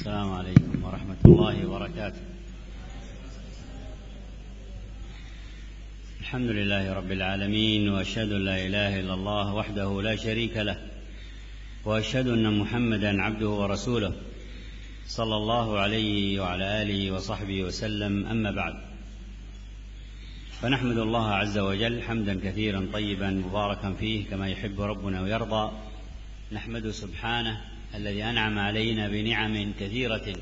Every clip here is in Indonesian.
السلام عليكم ورحمة الله وبركاته. الحمد لله رب العالمين، وأشهد أن لا إله إلا الله وحده لا شريك له، وأشهد أن محمدا عبده ورسوله صلى الله عليه وعلى آله وصحبه وسلم. أما بعد، فنحمد الله عز وجل حمدا كثيرا طيبا مباركا فيه كما يحب ربنا ويرضى. نحمده سبحانه الذي أنعم علينا بنعم كثيرة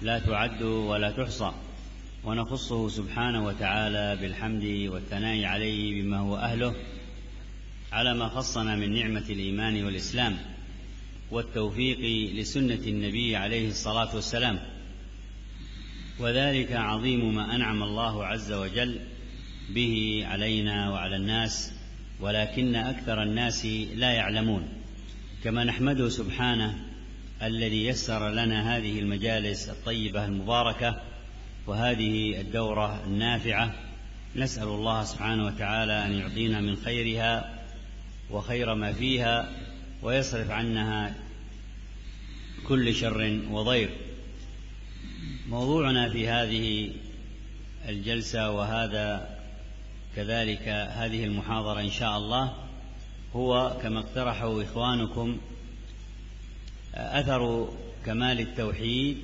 لا تعد ولا تحصى، ونخصه سبحانه وتعالى بالحمد والثناء عليه بما هو أهله على ما خصنا من نعمة الإيمان والإسلام والتوفيق لسنة النبي عليه الصلاة والسلام، وذلك عظيم ما أنعم الله عز وجل به علينا وعلى الناس، ولكن أكثر الناس لا يعلمون. كما نحمده سبحانه الذي يسر لنا هذه المجالس الطيبة المباركة وهذه الدورة النافعة، نسأل الله سبحانه وتعالى أن يعطينا من خيرها وخير ما فيها، ويصرف عنها كل شر وضير. موضوعنا في هذه الجلسة وهذا كذلك هذه المحاضرة إن شاء الله هو كما اقترحوا إخوانكم أثر كمال التوحيد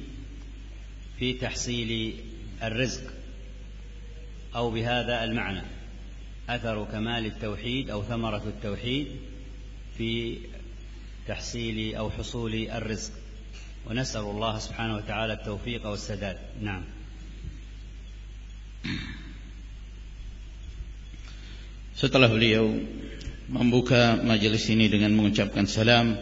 في تحصيل الرزق، أو بهذا المعنى أثر كمال التوحيد أو ثمرة التوحيد في تحصيل أو حصول الرزق، ونسأل الله سبحانه وتعالى التوفيق والسداد. نعم. Setelah beliau membuka majelis ini dengan mengucapkan salam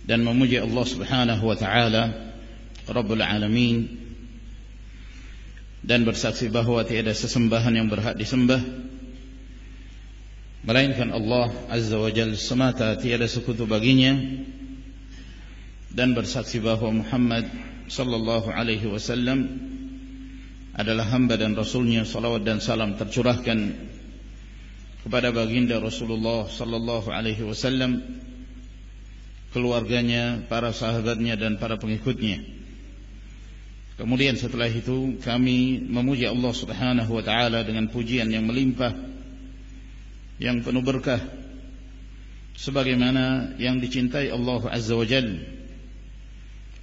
dan memuji Allah Subhanahu wa taala Rabbul Alamin, dan bersaksi bahwa tiada sesembahan yang berhak disembah melainkan Allah Azza wa Jalla semata, tiada sekutu baginya, dan bersaksi bahwa Muhammad sallallahu alaihi wasallam adalah hamba dan rasulnya. Salawat dan salam tercurahkan kepada baginda Rasulullah sallallahu alaihi wasallam, keluarganya, para sahabatnya, dan para pengikutnya. Kemudian setelah itu kami memuji Allah Subhanahu wa taala dengan pujian yang melimpah, yang penuh berkah, sebagaimana yang dicintai Allah Azza wa Jalla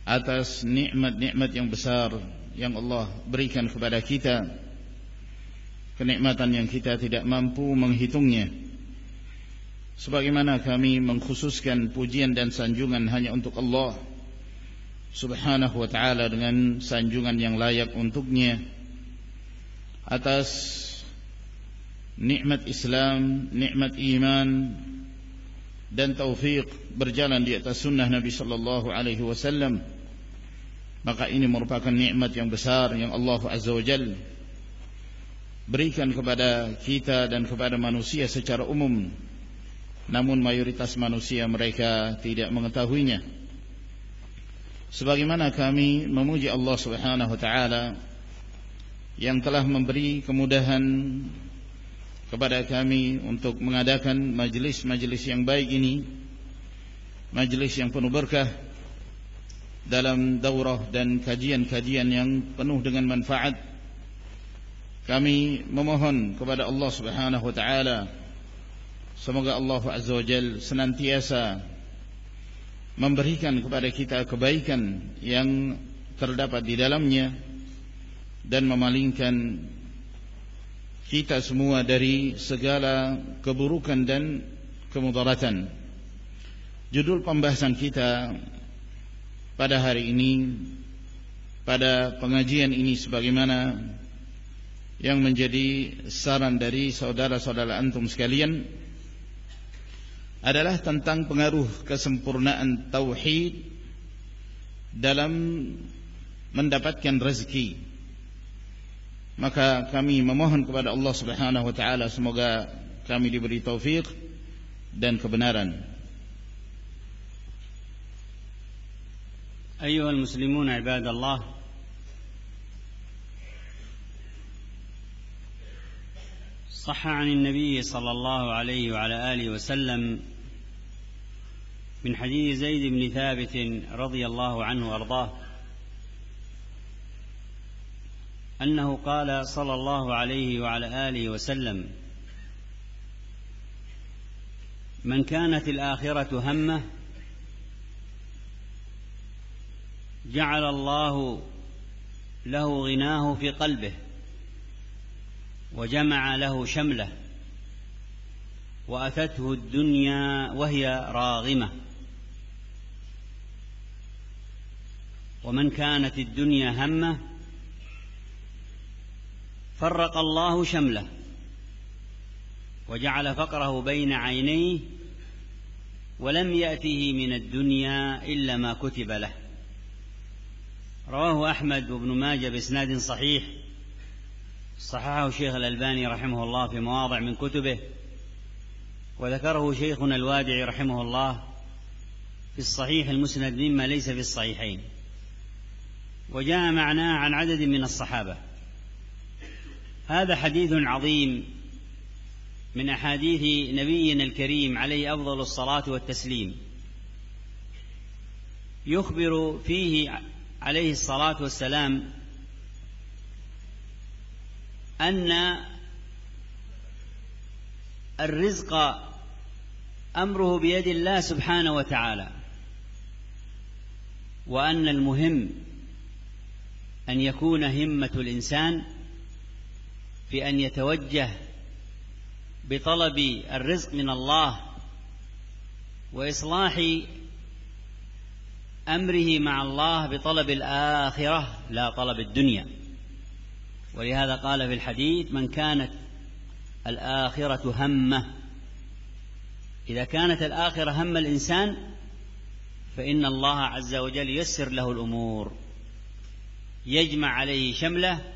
atas nikmat-nikmat yang besar yang Allah berikan kepada kita, kenikmatan yang kita tidak mampu menghitungnya. Sebagaimana kami mengkhususkan pujian dan sanjungan hanya untuk Allah Subhanahu wa ta'ala dengan sanjungan yang layak untuknya atas nikmat Islam, nikmat iman, dan taufik berjalan di atas sunnah Nabi sallallahu alaihi wasallam, maka ini merupakan nikmat yang besar yang Allah Azza wa Jalla berikan kepada kita dan kepada manusia secara umum, namun mayoritas manusia mereka tidak mengetahuinya. Sebagaimana kami memuji Allah Subhanahu wa taala yang telah memberi kemudahan kepada kami untuk mengadakan majelis-majelis yang baik ini, majelis yang penuh berkah dalam daurah dan kajian-kajian yang penuh dengan manfaat. Kami memohon kepada Allah Subhanahu wa taala semoga Allah Azza wa Jalla senantiasa memberikan kepada kita kebaikan yang terdapat di dalamnya dan memalingkan kita semua dari segala keburukan dan kemudaratan. Judul pembahasan kita pada hari ini, pada pengajian ini, sebagaimana yang menjadi saran dari saudara-saudara antum sekalian, adalah tentang pengaruh kesempurnaan tauhid dalam mendapatkan rezeki. Maka kami memohon kepada Allah Subhanahu wa taala semoga kami diberi taufik dan kebenaran. أيها المسلمون عباد الله، صح عن النبي صلى الله عليه وعلى آله وسلم من حديث زيد بن ثابت رضي الله عنه وأرضاه أنه قال صلى الله عليه وعلى آله وسلم: من كانت الآخرة همه جعل الله له غناه في قلبه وجمع له شمله وأتته الدنيا وهي راغمة. ومن كانت الدنيا همه فرق الله شمله وجعل فقره بين عينيه ولم يأته من الدنيا إلا ما كتب له. رواه أحمد وابن ماجه بإسناد صحيح، صححه الشيخ الألباني رحمه الله في مواضع من كتبه، وذكره شيخنا الوادعي رحمه الله في الصحيح المسند مما ليس في الصحيحين، وجاء معناه عن عدد من الصحابة. هذا حديث عظيم من أحاديث نبينا الكريم عليه أفضل الصلاة والتسليم، يخبر فيه عليه الصلاة والسلام أن الرزق أمره بيد الله سبحانه وتعالى، وأن المهم أن يكون همة الإنسان في أن يتوجه بطلب الرزق من الله وإصلاح أمره مع الله بطلب الآخرة لا طلب الدنيا. ولهذا قال في الحديث: من كانت الآخرة همه. إذا كانت الآخرة هم الإنسان فإن الله عز وجل ييسر له الأمور، يجمع عليه شمله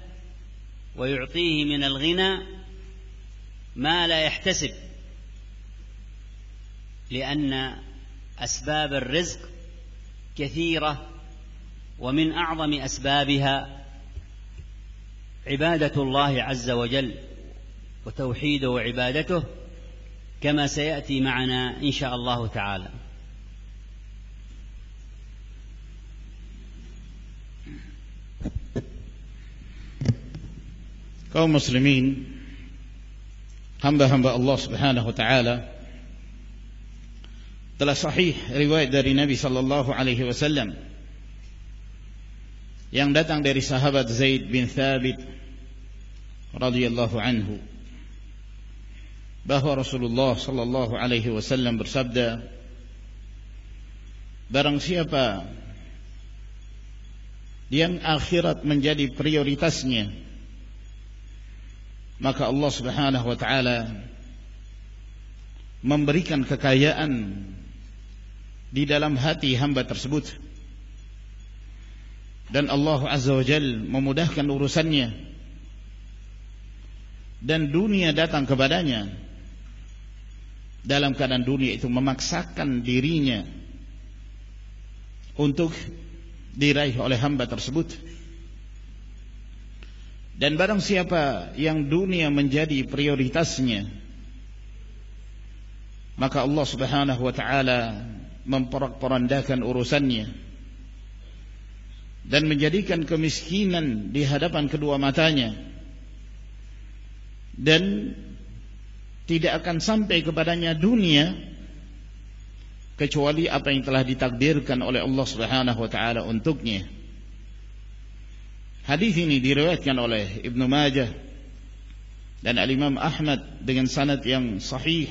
ويعطيه من الغنى ما لا يحتسب، لأن أسباب الرزق كثيرة، ومن أعظم أسبابها عبادة الله عز وجل وتوحيده وعبادته، كما سيأتي معنا إن شاء الله تعالى. kaum muslimin, hamba-hamba Allah Subhanahu wa taala, telah sahih riwayat dari Nabi sallallahu alaihi wasallam yang datang dari sahabat Zaid bin Thabit radhiyallahu anhu bahwa Rasulullah sallallahu alaihi wasallam bersabda: barang siapa yang akhirat menjadi prioritasnya, maka Allah Subhanahu wa taala memberikan kekayaan di dalam hati hamba tersebut, dan Allah Azza wa Jalla memudahkan urusannya, dan dunia datang kepadanya dalam keadaan dunia itu memaksakan dirinya untuk diraih oleh hamba tersebut. Dan barang siapa yang dunia menjadi prioritasnya, maka Allah Subhanahu wa taala memporak-porandakan urusannya dan menjadikan kemiskinan di hadapan kedua matanya, dan tidak akan sampai kepadanya dunia kecuali apa yang telah ditakdirkan oleh Allah Subhanahu wa taala untuknya. Hadis ini diriwayatkan oleh Ibnu Majah dan Al-Imam Ahmad dengan sanad yang sahih,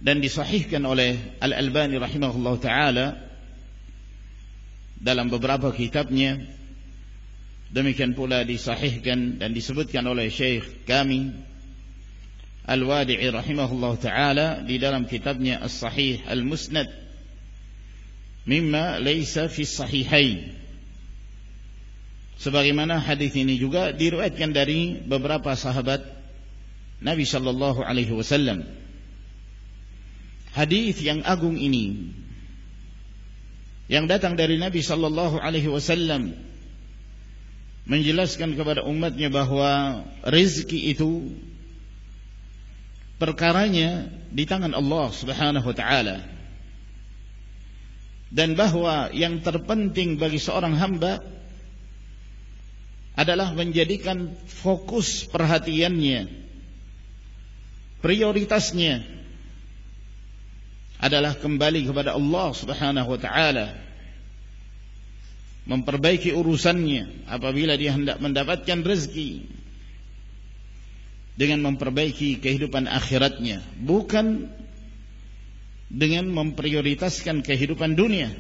dan disahihkan oleh Al-Albani rahimahullah ta'ala dalam beberapa kitabnya. Demikian pula disahihkan dan disebutkan oleh Syekh kami Al-Wadi'i rahimahullah ta'ala di dalam kitabnya As-Sahih Al-Musnad mimma laysa fi sahihain. Sebagaimana hadis ini juga diriwayatkan dari beberapa sahabat Nabi sallallahu alaihi wasallam. Hadis yang agung ini yang datang dari Nabi sallallahu alaihi wasallam menjelaskan kepada umatnya bahwa rezeki itu perkaranya di tangan Allah Subhanahu wa taala. dan bahwa yang terpenting bagi seorang hamba adalah menjadikan fokus perhatiannya, prioritasnya adalah kembali kepada Allah Subhanahu wa taala, memperbaiki urusannya apabila dia hendak mendapatkan rezeki, dengan memperbaiki kehidupan akhiratnya, bukan dengan memprioritaskan kehidupan dunia.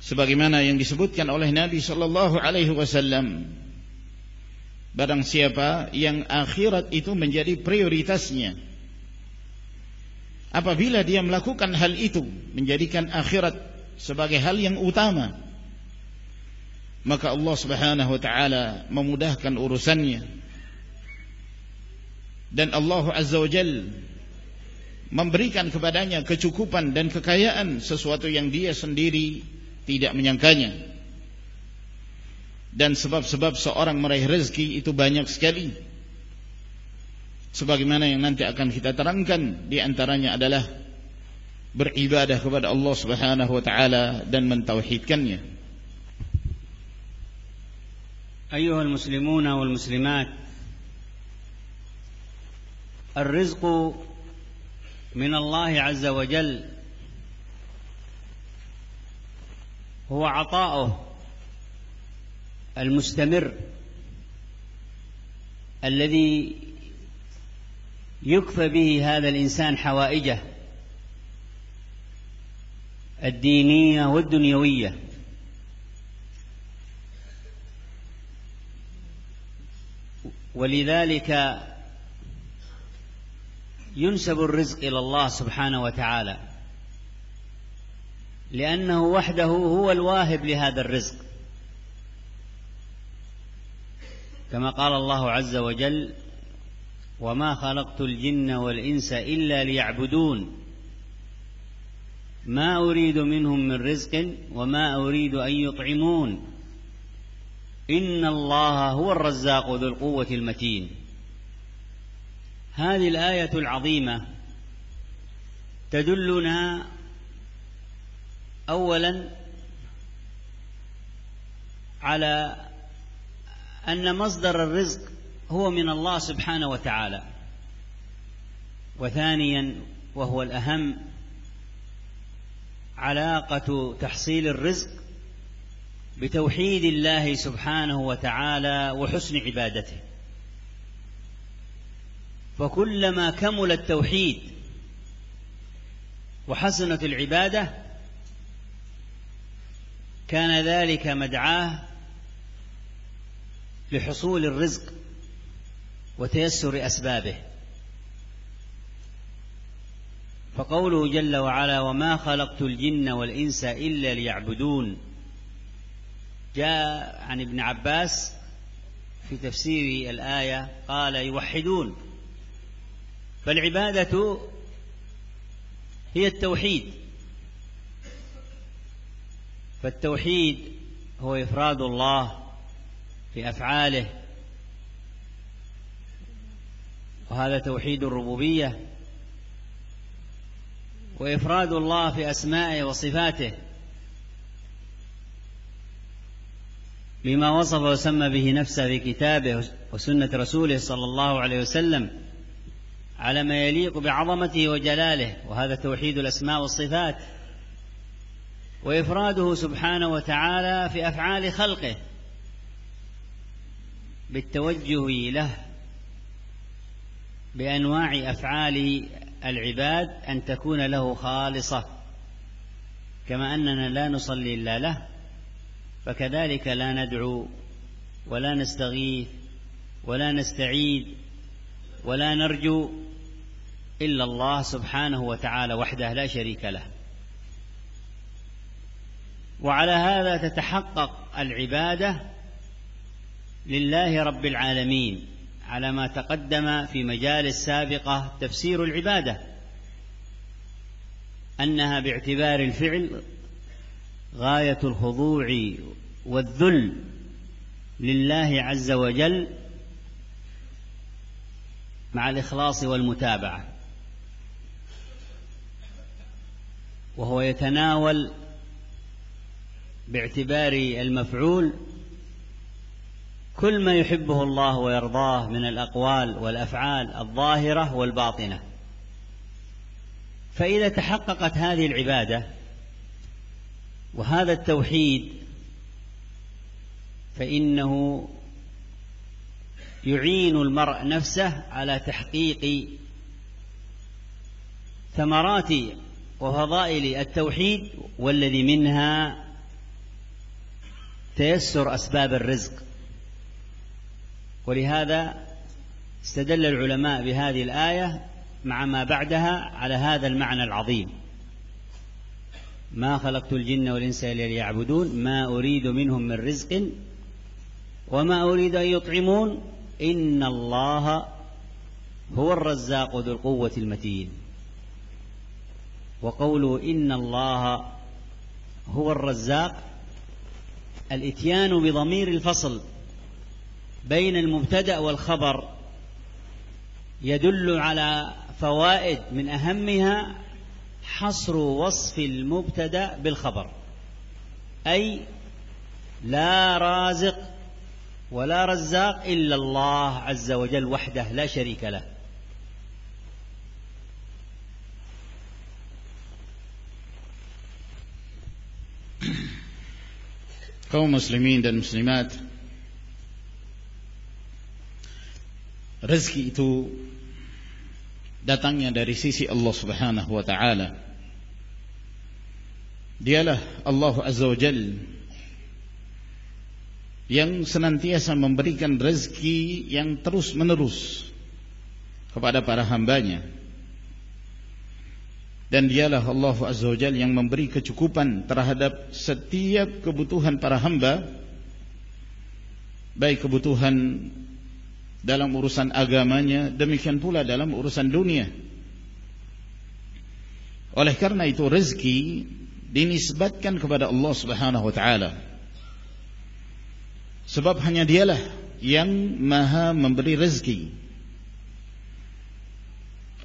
Sebagaimana yang disebutkan oleh Nabi sallallahu alaihi wasallam, barang siapa yang akhirat itu menjadi prioritasnya, apabila dia melakukan hal itu, menjadikan akhirat sebagai hal yang utama, maka Allah Subhanahu wa taala memudahkan urusannya, dan Allah Azza wa Jalla memberikan kepadanya kecukupan dan kekayaan, sesuatu yang dia sendiri tidak menyangkanya. Dan sebab-sebab seorang meraih rezeki itu banyak sekali, sebagaimana yang nanti akan kita terangkan. Di antaranya adalah beribadah kepada Allah Subhanahu wa taala dan mentauhidkannya. Ayyuhal muslimuna wal muslimat, ar-rizqu min Allah Azza wa Jalla هو عطاؤه المستمر الذي يكفى به هذا الإنسان حوائجه الدينية والدنيوية، ولذلك ينسب الرزق إلى الله سبحانه وتعالى، لأنه وحده هو الواهب لهذا الرزق، كما قال الله عز وجل: وما خلقت الجن والإنس إلا ليعبدون ما أريد منهم من رزق وما أريد أن يطعمون إن الله هو الرزاق ذو القوة المتين. هذه الآية العظيمة تدلنا أولا على أن مصدر الرزق هو من الله سبحانه وتعالى، وثانيا وهو الأهم علاقة تحصيل الرزق بتوحيد الله سبحانه وتعالى وحسن عبادته. فكلما كمل التوحيد وحسنت العبادة كان ذلك مدعاة لحصول الرزق وتيسر أسبابه. فقوله جل وعلا: وما خلقت الجن والإنس إلا ليعبدون، جاء عن ابن عباس في تفسير الآية قال: يوحدون. فالعبادة هي التوحيد، فالتوحيد هو إفراد الله في أفعاله، وهذا توحيد الربوبية، وإفراد الله في أسمائه وصفاته بما وصف وسمى به نفسه في كتابه وسنة رسوله صلى الله عليه وسلم على ما يليق بعظمته وجلاله، وهذا توحيد الأسماء والصفات. وإفراده سبحانه وتعالى في أفعال خلقه بالتوجه له بأنواع أفعال العباد أن تكون له خالصة، كما أننا لا نصلي إلا له، فكذلك لا ندعو ولا نستغيث ولا نستعيد ولا نرجو إلا الله سبحانه وتعالى وحده لا شريك له. وعلى هذا تتحقق العبادة لله رب العالمين، على ما تقدم في مجالس سابقة تفسير العبادة، أنها باعتبار الفعل غاية الخضوع والذل لله عز وجل مع الإخلاص والمتابعة. وهو يتناول باعتبار المفعول كل ما يحبه الله ويرضاه من الأقوال والأفعال الظاهرة والباطنة. فإذا تحققت هذه العبادة وهذا التوحيد فإنه يعين المرء نفسه على تحقيق ثمرات وفضائل التوحيد، والذي منها تيسر أسباب الرزق. ولهذا استدل العلماء بهذه الآية مع ما بعدها على هذا المعنى العظيم: ما خلقت الجن والإنس إلا ليعبدون ما أريد منهم من رزق وما أريد أن يطعمون إن الله هو الرزاق ذو القوة المتين. وقوله إن الله هو الرزاق الإتيان بضمير الفصل بين المبتدأ والخبر يدل على فوائد، من أهمها حصر وصف المبتدأ بالخبر، أي لا رازق ولا رزاق إلا الله عز وجل وحده لا شريك له. Kaum muslimin dan muslimat, rezeki itu datangnya dari sisi Allah Subhanahu wa taala. Dialah Allah Azza wa Jalla yang senantiasa memberikan rezeki yang terus menerus kepada para hambanya, dan dialah Allah Azza wa Jalla yang memberi kecukupan terhadap setiap kebutuhan para hamba, baik kebutuhan dalam urusan agamanya, demikian pula dalam urusan dunia. Oleh karena itu rezeki dinisbatkan kepada Allah Subhanahu wa taala, sebab hanya dialah yang maha memberi rezeki.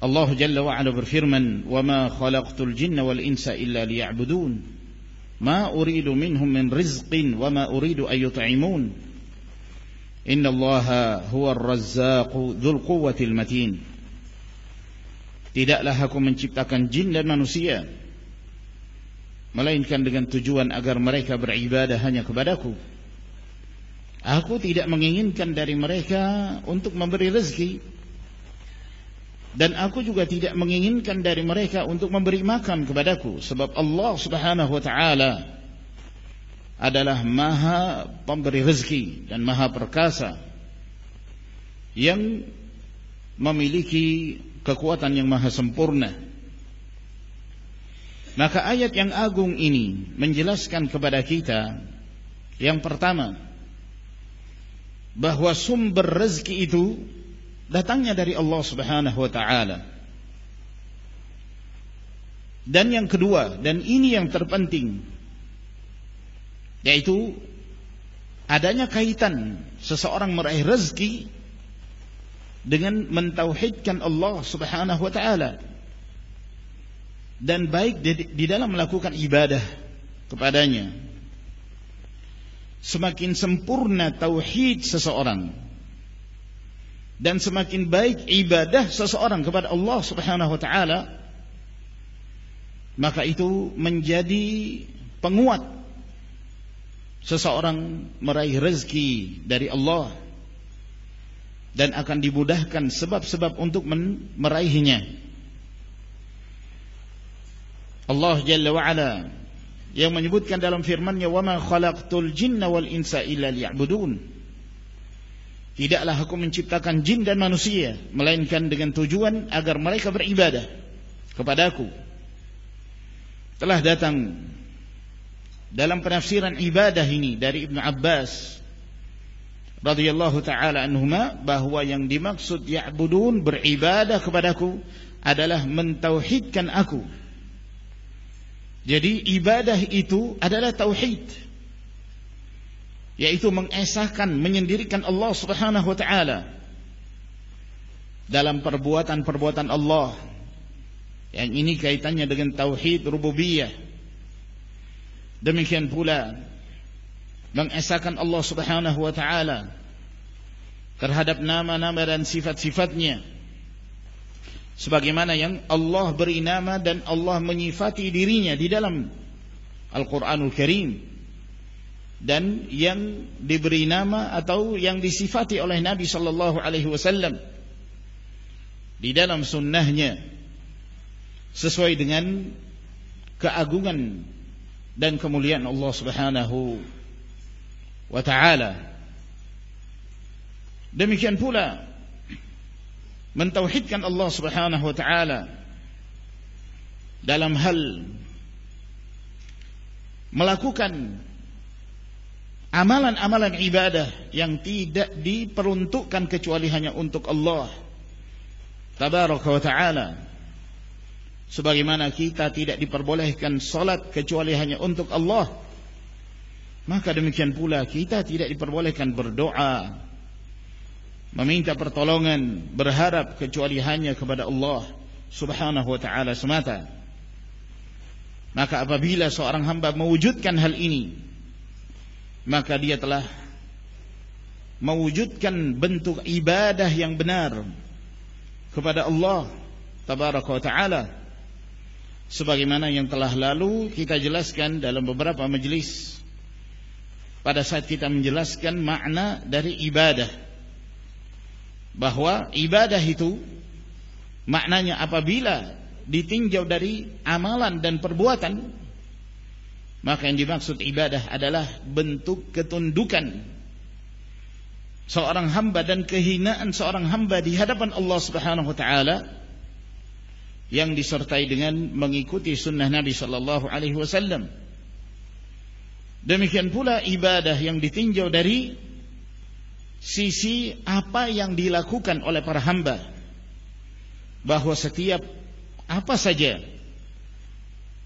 Allah Jalla wa Ala berfirman, "Wa ma khalaqtul jinna wal insa illa liya'budun, ma uridu minhum min rizqin wa ma uridu an yut'imun. Innallaha huwar razzaqu dzul quwwatil matin." Tidaklah aku menciptakan jin dan manusia melainkan dengan tujuan agar mereka beribadah hanya kepadaku. Aku tidak menginginkan dari mereka untuk memberi rezeki, dan aku juga tidak menginginkan dari mereka untuk memberi makan kepadaku, sebab Allah Subhanahu wa taala adalah maha pemberi rezeki dan maha perkasa yang memiliki kekuatan yang maha sempurna. Maka ayat yang agung ini menjelaskan kepada kita, yang pertama, bahwa sumber rezeki itu datangnya dari Allah Subhanahu wa taala. Dan yang kedua, dan ini yang terpenting, yaitu adanya kaitan seseorang meraih rezeki dengan mentauhidkan Allah Subhanahu wa taala, dan baik di dalam melakukan ibadah kepadanya. Semakin sempurna tauhid seseorang dan semakin baik ibadah seseorang kepada Allah Subhanahu wa taala, maka itu menjadi penguat seseorang meraih rezeki dari Allah, dan akan dimudahkan sebab-sebab untuk meraihnya. Allah Jalla wa Ala yang menyebutkan dalam firman-Nya, "Wa ma khalaqtul jinna wal insa illa liya'budun." Tidaklah aku menciptakan jin dan manusia melainkan dengan tujuan agar mereka beribadah kepadaku. Telah datang dalam penafsiran ibadah ini dari Ibnu Abbas radhiyallahu taala anhuma, bahwa yang dimaksud ya'budun, beribadah kepadaku, adalah mentauhidkan aku. Jadi ibadah itu adalah tauhid, yaitu mengesahkan, menyendirikan Allah Subhanahu wa taala dalam perbuatan-perbuatan Allah, Yang ini kaitannya dengan tauhid rububiyah. Demikian pula mengesahkan Allah Subhanahu wa taala terhadap nama-nama dan sifat-sifatnya, sebagaimana yang Allah beri nama dan Allah menyifati dirinya di dalam Al-Quranul Karim, dan yang diberi nama atau yang disifati oleh Nabi sallallahu alaihi wasallam di dalam sunnahnya, sesuai dengan keagungan dan kemuliaan Allah Subhanahu wa ta'ala. Demikian pula mentauhidkan Allah Subhanahu wa ta'ala dalam hal melakukan amalan-amalan ibadah yang tidak diperuntukkan kecuali hanya untuk Allah Tabaraka wa ta'ala. Sebagaimana kita tidak diperbolehkan salat kecuali hanya untuk Allah, maka demikian pula kita tidak diperbolehkan berdoa, meminta pertolongan, berharap kecuali hanya kepada Allah Subhanahu wa ta'ala semata. Maka apabila seorang hamba mewujudkan hal ini, maka dia telah mewujudkan bentuk ibadah yang benar kepada Allah Tabaraka wa ta'ala, sebagaimana yang telah lalu kita jelaskan dalam beberapa majelis pada saat kita menjelaskan makna dari ibadah, bahwa ibadah itu maknanya apabila ditinjau dari amalan dan perbuatan, maka yang dimaksud ibadah adalah bentuk ketundukan seorang hamba dan kehinaan seorang hamba di hadapan Allah Subhanahu wa ta'ala, yang disertai dengan mengikuti sunnah Nabi sallallahu alaihi wasallam. Demikian pula ibadah yang ditinjau dari sisi apa yang dilakukan oleh para hamba, bahwa setiap apa saja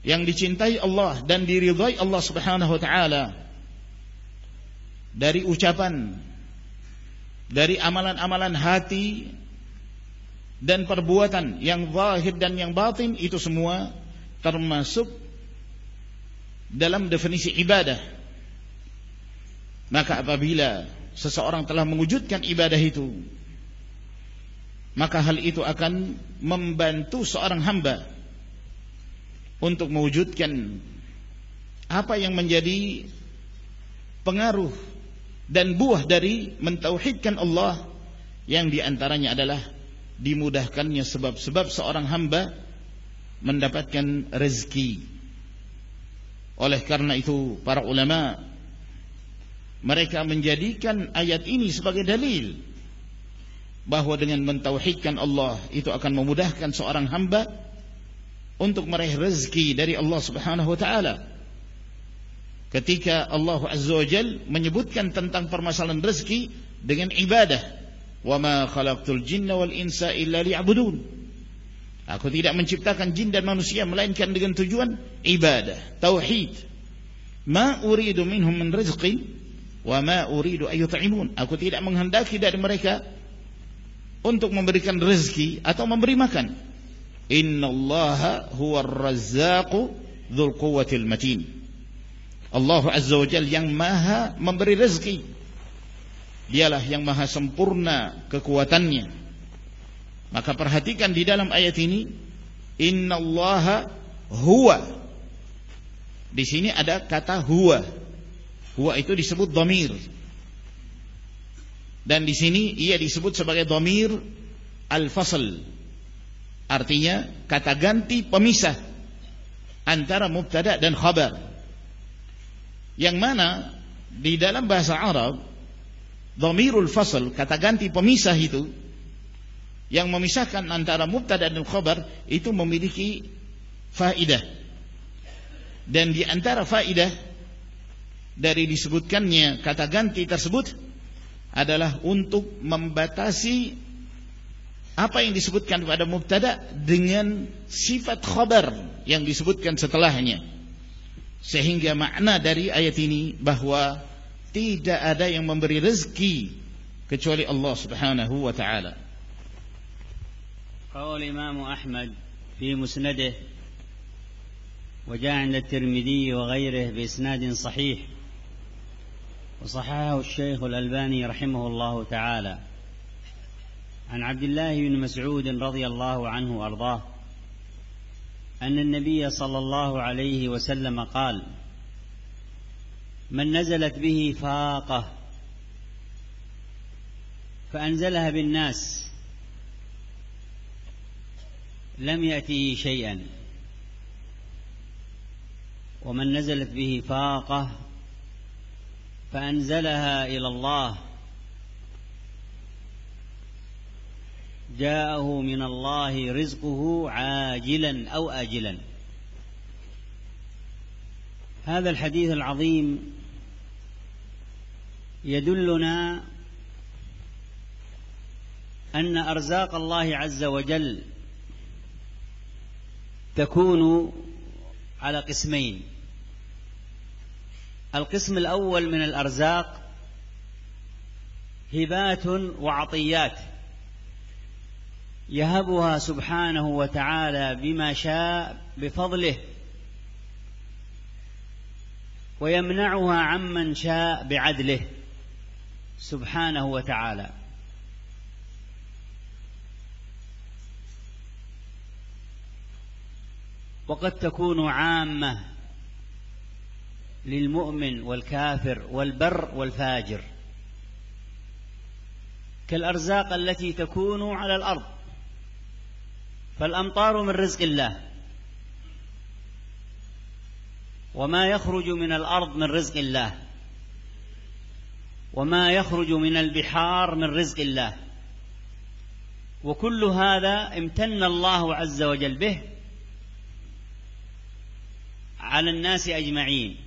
yang dicintai Allah dan diridhai Allah Subhanahu wa ta'ala, dari ucapan, dari amalan-amalan hati dan perbuatan yang zahir dan yang batin, itu semua termasuk dalam definisi ibadah. Maka apabila seseorang telah mewujudkan ibadah itu, maka hal itu akan membantu seorang hamba untuk mewujudkan apa yang menjadi pengaruh dan buah dari mentauhidkan Allah, yang diantaranya adalah dimudahkannya sebab-sebab seorang hamba mendapatkan rezeki. Oleh karena itu para ulama mereka menjadikan ayat ini sebagai dalil bahwa dengan mentauhidkan Allah itu akan memudahkan seorang hamba untuk meraih rezeki dari Allah Subhanahu wa ta'ala. Ketika Allah Azza wa Jalla menyebutkan tentang permasalahan rezeki dengan ibadah, wa ma khalaqtul jinna wal insa illa liya'budun, aku tidak menciptakan jin dan manusia melainkan dengan tujuan ibadah, tauhid. Ma uridu minhum min rizqin wa ma uridu ayyut'imun, aku tidak menghendaki dari mereka untuk memberikan rezeki atau memberi makan. Innallaha huwar razzaqu dzul quwwatil matin, Allah Azza wa Jalla yang maha memberi rezeki, dialah yang maha sempurna kekuatannya. Maka perhatikan di dalam ayat ini, innallaha huwa, di sini ada kata huwa. Huwa itu disebut dhamir, dan di sini ia disebut sebagai dhamir al-fasl, artinya kata ganti pemisah antara mubtada dan khabar, yang mana di dalam bahasa Arab dhamirul fasl, kata ganti pemisah itu yang memisahkan antara mubtada dan khabar, itu memiliki faidah. Dan di antara faidah dari disebutkannya kata ganti tersebut adalah untuk membatasi apa yang disebutkan pada mubtada dengan sifat khabar yang disebutkan setelahnya, sehingga makna dari ayat ini bahwa tidak ada yang memberi rezeki kecuali Allah Subhanahu wa ta'ala. قال الإمام أحمد في مسنده، وجاء عند الترمذي وغيره بإسناد صحيح، وصححه الشيخ الألباني رحمه الله تعالى، عن عبد الله بن مسعود رضي الله عنه وأرضاه أن النبي صلى الله عليه وسلم قال: من نزلت به فاقة فأنزلها بالناس لم يأته شيئا، ومن نزلت به فاقة فأنزلها إلى الله جاءه من الله رزقه عاجلا أو آجلا. هذا الحديث العظيم يدلنا أن أرزاق الله عز وجل تكون على قسمين. القسم الأول من الأرزاق هبات وعطيات يهبها سبحانه وتعالى بما شاء بفضله، ويمنعها عمن شاء بعدله سبحانه وتعالى. وقد تكون عامة للمؤمن والكافر والبر والفاجر، كالأرزاق التي تكون على الأرض، فالأمطار من رزق الله، وما يخرج من الأرض من رزق الله، وما يخرج من البحار من رزق الله، وكل هذا امتن الله عز وجل به على الناس أجمعين.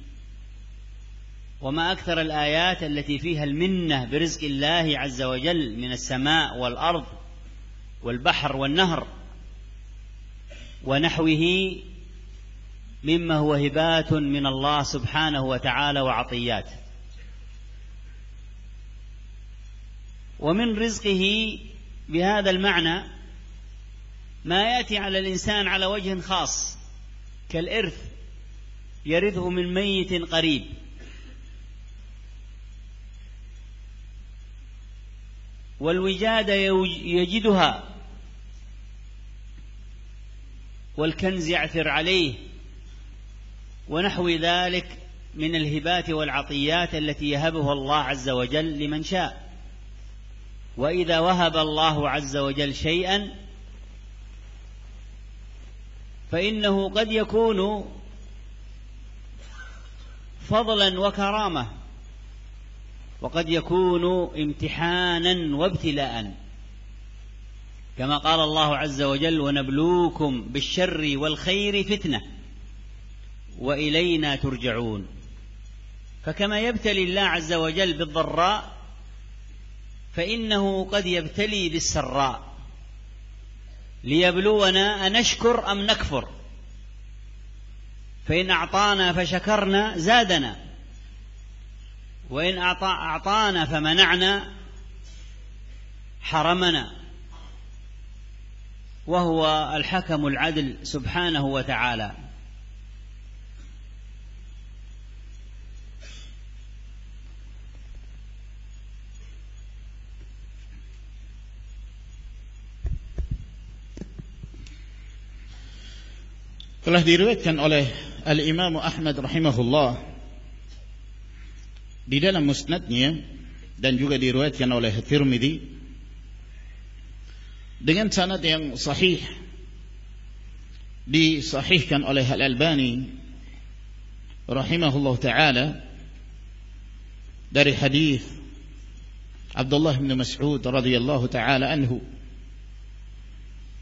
وما أكثر الآيات التي فيها المنة برزق الله عز وجل من السماء والأرض والبحر والنهر ونحوه مما هو هبات من الله سبحانه وتعالى وعطيات. ومن رزقه بهذا المعنى ما يأتي على الإنسان على وجه خاص، كالإرث يرثه من ميت قريب، والوجادة يجدها، والكنز يعثر عليه، ونحو ذلك من الهبات والعطيات التي يهبها الله عز وجل لمن شاء. وإذا وهب الله عز وجل شيئا فإنه قد يكون فضلا وكرامة، وقد يكون امتحانا وابتلاء، كما قال الله عز وجل: ونبلوكم بالشر والخير فتنة وإلينا ترجعون. فكما يبتلي الله عز وجل بالضراء فإنه قد يبتلي بالسراء ليبلونا أنشكر أم نكفر، فإن أعطانا فشكرنا زادنا، وإن أعطانا فمنعنا حرمنا، وهو الحكم العدل سبحانه وتعالى. Telah diriwayatkan oleh Al-Imam Ahmad rahimahullah di dalam musnadnya, dan juga diriwayatkan oleh Tirmidzi dengan sanad yang sahih, disahihkan oleh Al-Albani rahimahullah taala dari hadis Abdullah bin Mas'ud radhiyallahu taala anhu,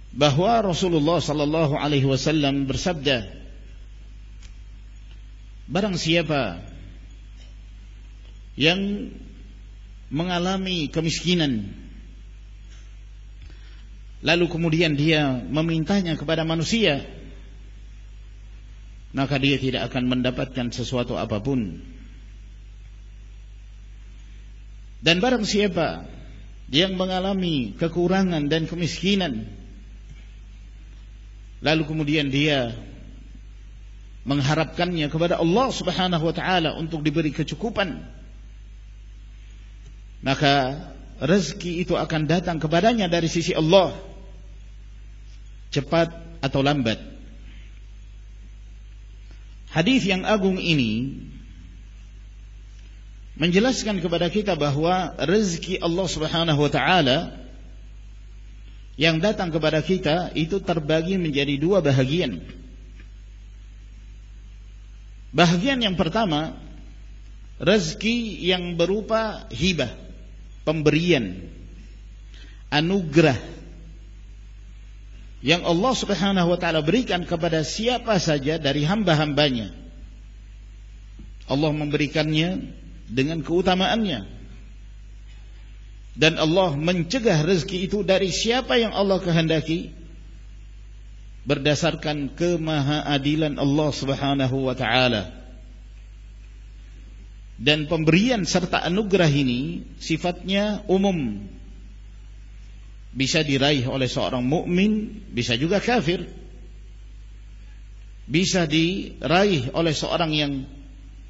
bahwa Rasulullah sallallahu alaihi wasallam bersabda, barang siapa yang mengalami kemiskinan lalu kemudian dia memintanya kepada manusia, maka dia tidak akan mendapatkan sesuatu apapun. Dan barang siapa yang mengalami kekurangan dan kemiskinan lalu kemudian dia mengharapkannya kepada Allah Subhanahu wa taala untuk diberi kecukupan, maka rezeki itu akan datang kepadanya dari sisi Allah, cepat atau lambat. Hadis yang agung ini menjelaskan kepada kita bahwa rezeki Allah Subhanahu wa taala yang datang kepada kita itu terbagi menjadi dua bahagian. Bahagian yang pertama, rezeki yang berupa hibah, pemberian, anugerah yang Allah Subhanahu wa taala berikan kepada siapa saja dari hamba-hambanya. Allah memberikannya dengan keutamaannya, dan Allah mencegah rezeki itu dari siapa yang Allah kehendaki berdasarkan kemahaadilan Allah Subhanahu wa taala. Dan pemberian serta anugerah ini sifatnya umum, bisa diraih oleh seorang mukmin, bisa juga kafir. Bisa diraih oleh seorang yang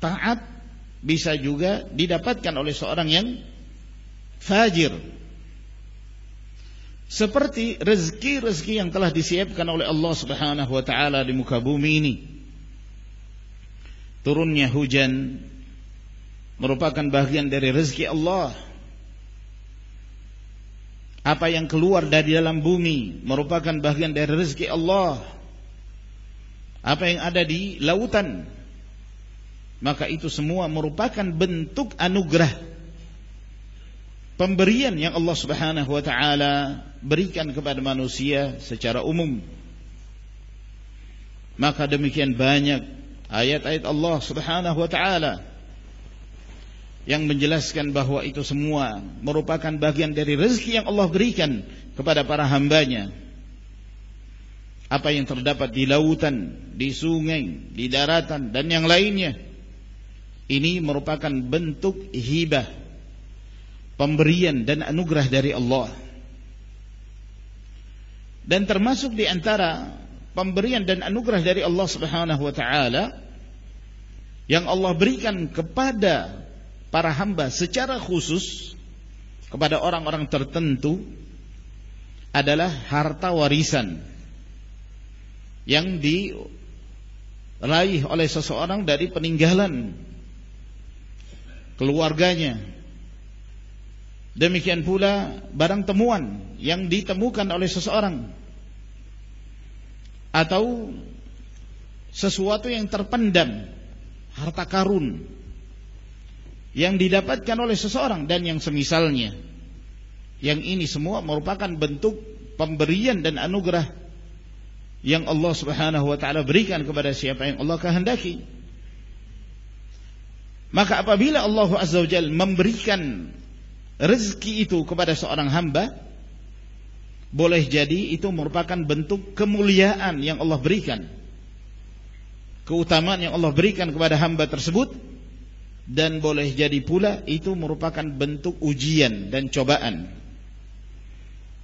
taat, bisa juga didapatkan oleh seorang yang fajir. Seperti rezeki-rezeki yang telah disiapkan oleh Allah Subhanahu wa taala di muka bumi ini. Turunnya hujan merupakan bagian dari rezeki Allah. Apa yang keluar dari dalam bumi merupakan bagian dari rezeki Allah. Apa yang ada di lautan, maka itu semua merupakan bentuk anugerah, pemberian yang Allah Subhanahu wa taala berikan kepada manusia secara umum. Maka demikian banyak ayat-ayat Allah Subhanahu wa taala yang menjelaskan bahwa itu semua merupakan bagian dari rezeki yang Allah berikan kepada para hambanya. Apa yang terdapat di lautan, di sungai, di daratan, dan yang lainnya, ini merupakan bentuk hibah, pemberian dan anugerah dari Allah. Dan termasuk di antara pemberian dan anugerah dari Allah Subhanahu wa taala yang Allah berikan kepada para hamba secara khusus, kepada orang-orang tertentu, adalah harta warisan yang diraih oleh seseorang dari peninggalan keluarganya. Demikian pula barang temuan yang ditemukan oleh seseorang, atau sesuatu yang terpendam, harta karun yang didapatkan oleh seseorang dan yang semisalnya. Yang ini semua merupakan bentuk pemberian dan anugerah yang Allah Subhanahu wa taala berikan kepada siapa yang Allah kehendaki. Maka apabila Allah Azza wa Jalla memberikan rezeki itu kepada seorang hamba, boleh jadi itu merupakan bentuk kemuliaan yang Allah berikan, keutamaan yang Allah berikan kepada hamba tersebut, dan boleh jadi pula itu merupakan bentuk ujian dan cobaan,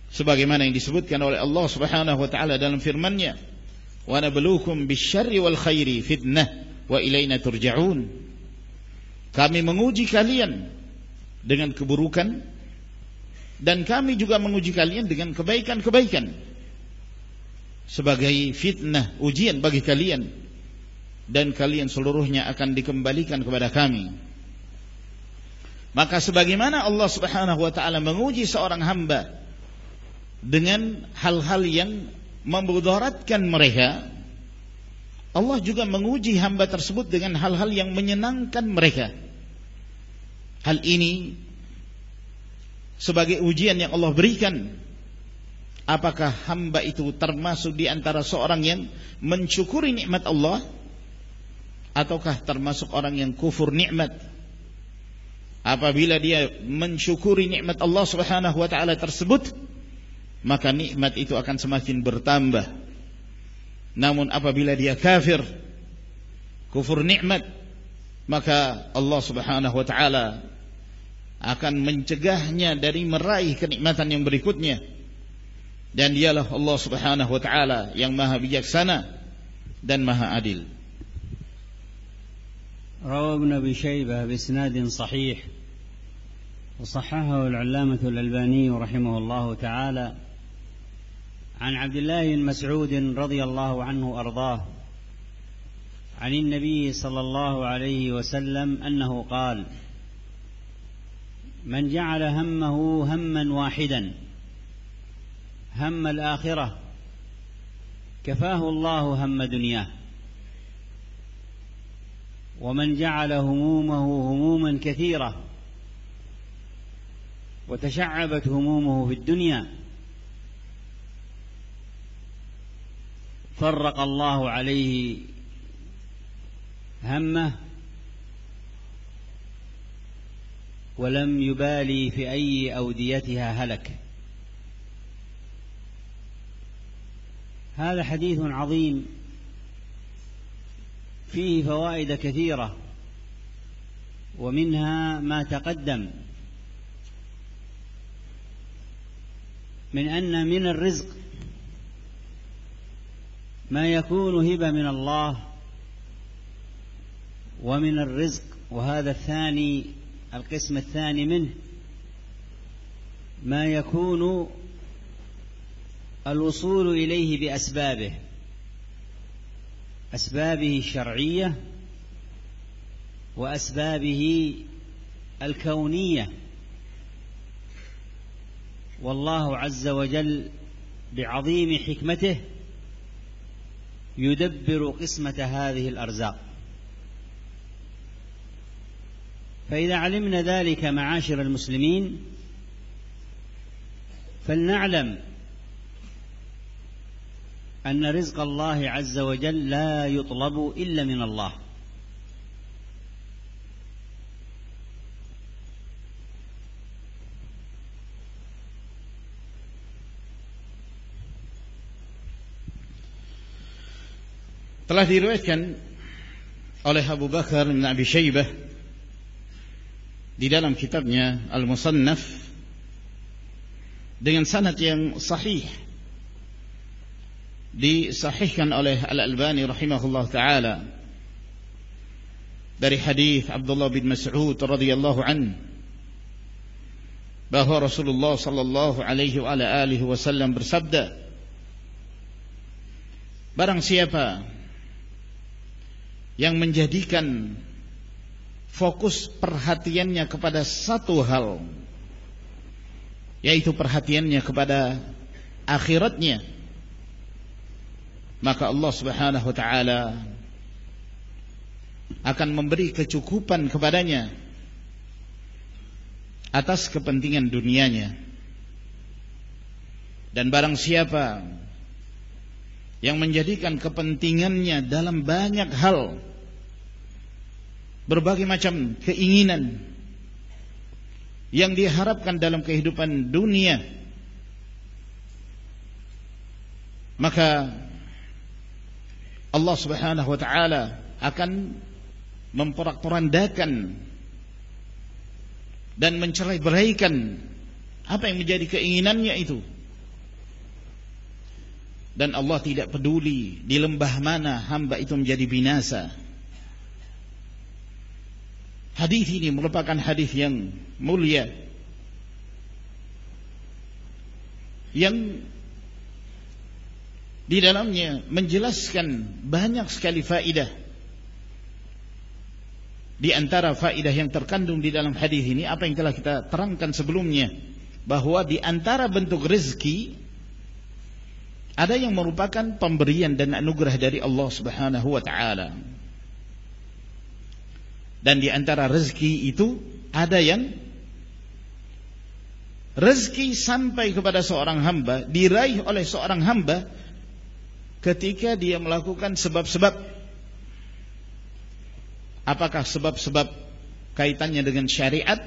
sebagaimana yang disebutkan oleh Allah Subhanahu wa taala dalam firman-Nya, wa nabluukum bisyarri wal khairi fitnah wa ilaina turja'un. Kami menguji kalian dengan keburukan, dan kami juga menguji kalian dengan kebaikan-kebaikan sebagai fitnah, ujian bagi kalian, dan kalian seluruhnya akan dikembalikan kepada kami. Maka sebagaimana Allah Subhanahu wa taala menguji seorang hamba dengan hal-hal yang memudaratkan mereka, Allah juga menguji hamba tersebut dengan hal-hal yang menyenangkan mereka. Hal ini sebagai ujian yang Allah berikan. Apakah hamba itu termasuk di antara seorang yang mensyukuri nikmat Allah, ataukah termasuk orang yang kufur nikmat? Apabila dia mensyukuri nikmat Allah Subhanahu wa taala tersebut, maka nikmat itu akan semakin bertambah. Namun apabila dia kafir, kufur nikmat, maka Allah Subhanahu wa taala akan mencegahnya dari meraih kenikmatan yang berikutnya. dan dialah Allah Subhanahu wa taala yang maha bijaksana dan maha adil. روى ابن أبي شيبة بإسناد صحيح وصححه العلامة الألباني رحمه الله تعالى عن عبد الله بن مسعود رضي الله عنه وأرضاه عن النبي صلى الله عليه وسلم أنه قال: من جعل همه هما واحدا هم الآخرة كفاه الله هم دنياه، ومن جعل همومه هموما كثيرة وتشعبت همومه في الدنيا فرق الله عليه همه ولم يبالي في أي أوديتها هلك. هذا حديث عظيم فيه فوائد كثيرة، ومنها ما تقدم من أن من الرزق ما يكون هبة من الله، ومن الرزق وهذا الثاني القسم الثاني منه ما يكون الوصول إليه بأسبابه، أسبابه الشرعية وأسبابه الكونية. والله عز وجل بعظيم حكمته يدبر قسمة هذه الأرزاق. فإذا علمنا ذلك معاشر المسلمين فلنعلم أن رزق الله عز وجل لا يطلب إلا من الله. Telah diriwayatkan oleh Abu Bakar bin Abi Syaibah di dalam kitabnya Al-Musannaf dengan sanad yang sahih, disahihkan oleh Al-Albani rahimahullah ta'ala dari hadis Abdullah bin Mas'ud radhiyallahu an, bahwa Rasulullah sallallahu alaihi wa alihi wasallam bersabda, barang siapa yang menjadikan fokus perhatiannya kepada satu hal, yaitu perhatiannya kepada akhiratnya, maka Allah Subhanahu wa taala akan memberi kecukupan kepadanya atas kepentingan dunianya. Dan barang siapa yang menjadikan kepentingannya dalam banyak hal, berbagai macam keinginan yang diharapkan dalam kehidupan dunia, maka Allah Subhanahu wa taala akan memporak-porandakan dan mencerai-beraikan apa yang menjadi keinginannya itu. Dan Allah tidak peduli di lembah mana hamba itu menjadi binasa. Hadis ini merupakan hadis yang mulia, yang di dalamnya menjelaskan banyak sekali faidah. Di antara faidah yang terkandung di dalam hadis ini, apa yang telah kita terangkan sebelumnya, bahwa di antara bentuk rezeki ada yang merupakan pemberian dan anugerah dari Allah Subhanahu wa taala. Dan di antara rezeki itu ada yang rezeki sampai kepada seorang hamba, diraih oleh seorang hamba ketika dia melakukan sebab-sebab. Apakah sebab-sebab kaitannya dengan syariat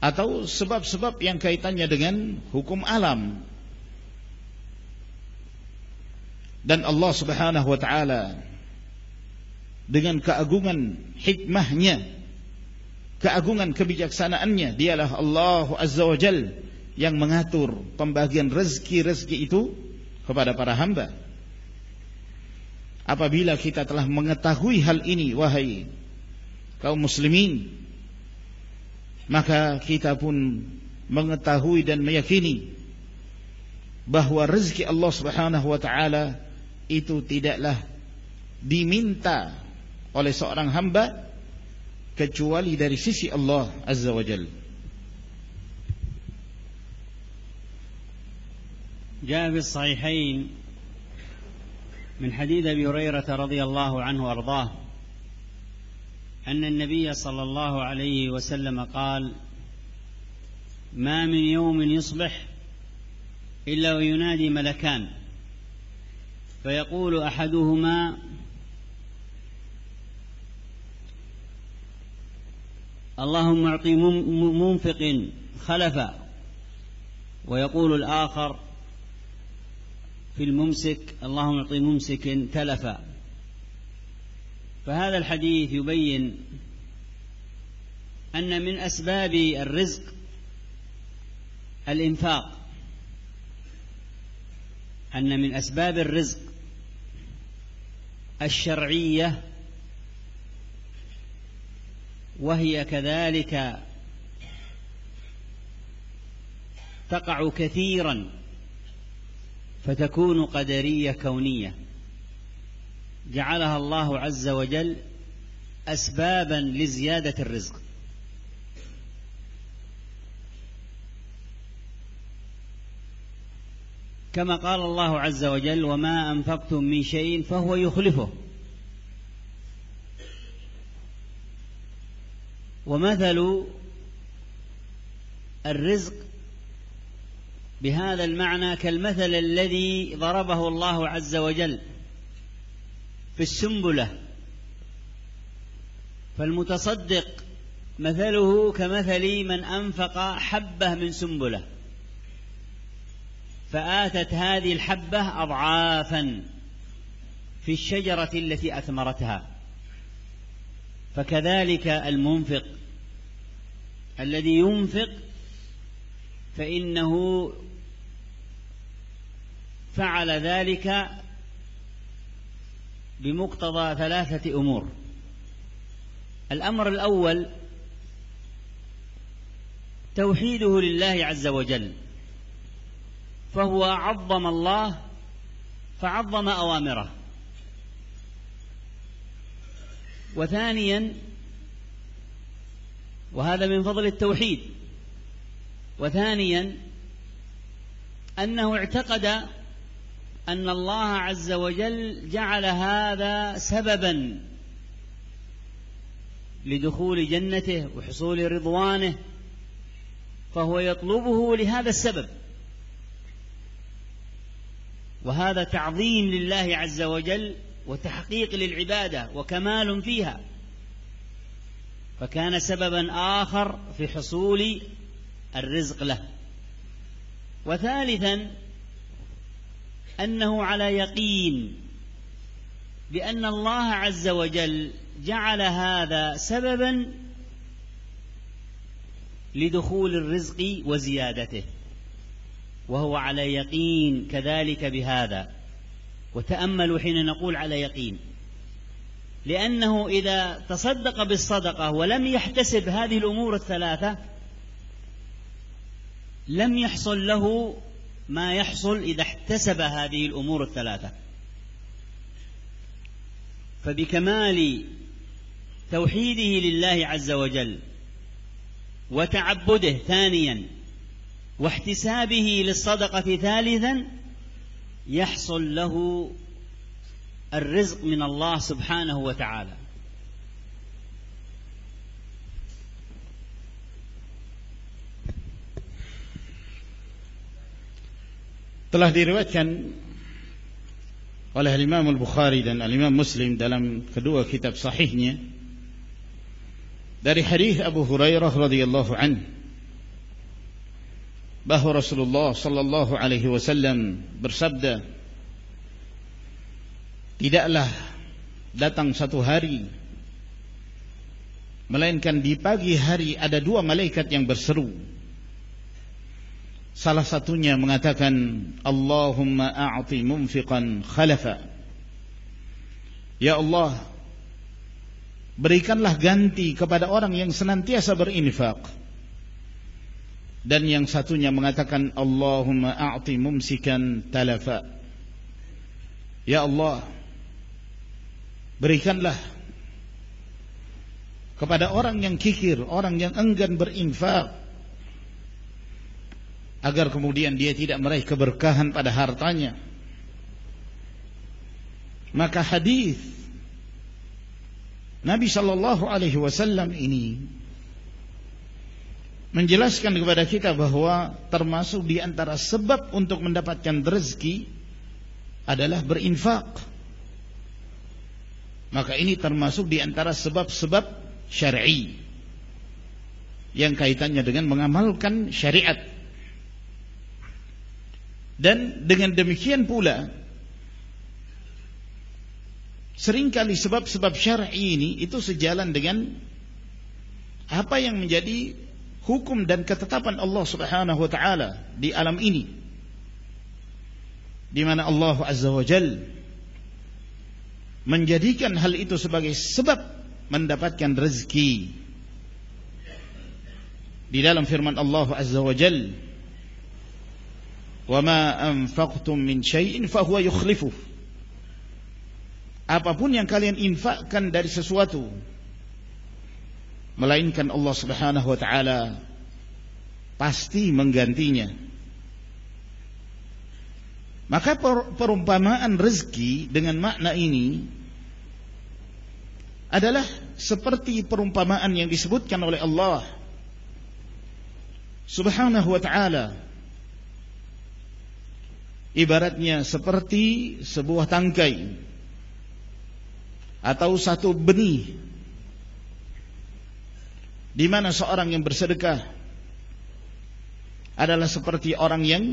atau sebab-sebab yang kaitannya dengan hukum alam. Dan Allah Subhanahu wa taala dengan keagungan hikmahnya, keagungan kebijaksanaannya, dialah Allah Azza wa Jal yang mengatur pembagian rezeki-rezeki itu kepada para hamba. Apabila kita telah mengetahui hal ini, wahai kaum muslimin, maka kita pun mengetahui dan meyakini bahwa rezeki Allah Subhanahu wa taala itu tidaklah diminta oleh seorang hamba kecuali dari sisi Allah Azza wa Jalla. جاء في الصحيحين من حديث أبي هريرة رضي الله عنه وأرضاه أن النبي صلى الله عليه وسلم قال: ما من يوم يصبح إلا وينادي ملكان فيقول أحدهما: اللهم اعط منفق خلفا، ويقول الآخر في الممسك: اللهم اعط ممسك تلفا. فهذا الحديث يبين أن من أسباب الرزق الإنفاق، أن من أسباب الرزق الشرعية، وهي كذلك تقع كثيرا فتكون قدرية كونية جعلها الله عز وجل أسبابا لزيادة الرزق. كما قال الله عز وجل: وما أنفقتم من شيء فهو يخلفه. ومثل الرزق بهذا المعنى كالمثل الذي ضربه الله عز وجل في السنبلة، فالمتصدق مثله كمثل من أنفق حبة من سنبلة فآتت هذه الحبة أضعافا في الشجرة التي أثمرتها. فكذلك المنفق الذي ينفق فإنه فعل ذلك بمقتضى ثلاثة أمور. الأمر الأول توحيده لله عز وجل، فهو عظم الله فعظم أوامره. وثانيا، وهذا من فضل التوحيد، وثانيا أنه اعتقد أن الله عز وجل جعل هذا سببا لدخول جنته وحصول رضوانه، فهو يطلبه لهذا السبب، وهذا تعظيم لله عز وجل وتحقيق للعبادة وكمال فيها، فكان سببا آخر في حصول الرزق له. وثالثا أنه على يقين بأن الله عز وجل جعل هذا سببا لدخول الرزق وزيادته، وهو على يقين كذلك بهذا. وتأملوا حين نقول على يقين، لأنه إذا تصدق بالصدقة ولم يحتسب هذه الأمور الثلاثة لم يحصل له ما يحصل إذا احتسب هذه الأمور الثلاثة. فبكمال توحيده لله عز وجل وتعبده ثانيا واحتسابه للصدقة ثالثا يحصل له الرزق من الله سبحانه وتعالى. Telah diriwayatkan oleh Imam Al-Bukhari dan Imam Muslim dalam kedua kitab sahihnya dari hadis Abu Hurairah radhiyallahu anhu bahwa Rasulullah sallallahu alaihi wasallam bersabda, tidaklah datang satu hari melainkan di pagi hari ada dua malaikat yang berseru, Salah satunya mengatakan, Allahumma a'ti munfiqan khalafa. Ya Allah, berikanlah ganti kepada orang yang senantiasa berinfak. Dan yang satunya mengatakan, Allahumma a'ti mumsikan talafa. Ya Allah, berikanlah kepada orang yang kikir, orang yang enggan berinfak, agar kemudian dia tidak meraih keberkahan pada hartanya. Maka hadis Nabi sallallahu alaihi wasallam ini menjelaskan kepada kita bahwa termasuk di antara sebab untuk mendapatkan rezeki adalah berinfak. Maka ini termasuk di antara sebab-sebab syar'i yang kaitannya dengan mengamalkan syariat. Dan dengan demikian pula, seringkali sebab-sebab syar'i ini itu sejalan dengan apa yang menjadi hukum dan ketetapan Allah Subhanahu wa taala di alam ini, di mana Allah Azza wa Jalla menjadikan hal itu sebagai sebab mendapatkan rezeki. Di dalam firman Allah Azza wa Jalla, wa ma anfaqtum min syai'in fa huwa yukhlifuh. Apapun yang kalian infakkan dari sesuatu, melainkan Allah Subhanahu wa taala pasti menggantinya. Maka perumpamaan rezeki dengan makna ini adalah seperti perumpamaan yang disebutkan oleh Allah Subhanahu wa taala. Ibaratnya seperti sebuah tangkai atau satu benih, di mana seorang yang bersedekah adalah seperti orang yang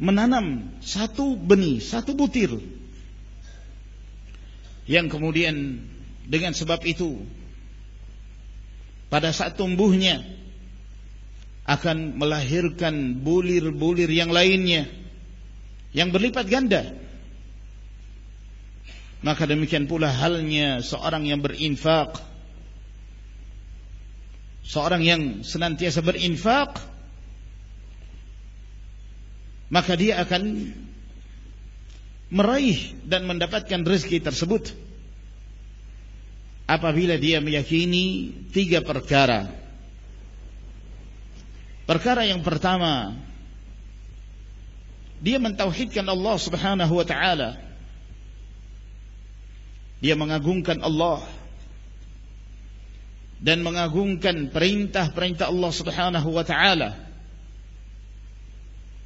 menanam satu benih, satu butir, yang kemudian dengan sebab itu pada saat tumbuhnya akan melahirkan bulir-bulir yang lainnya yang berlipat ganda. Maka demikian pula halnya seorang yang berinfak, seorang yang senantiasa berinfak, maka dia akan meraih dan mendapatkan rezeki tersebut apabila dia meyakini 3 perkara. Perkara yang pertama, dia mentauhidkan Allah Subhanahu wa taala. Dia mengagungkan Allah dan mengagungkan perintah-perintah Allah Subhanahu wa taala.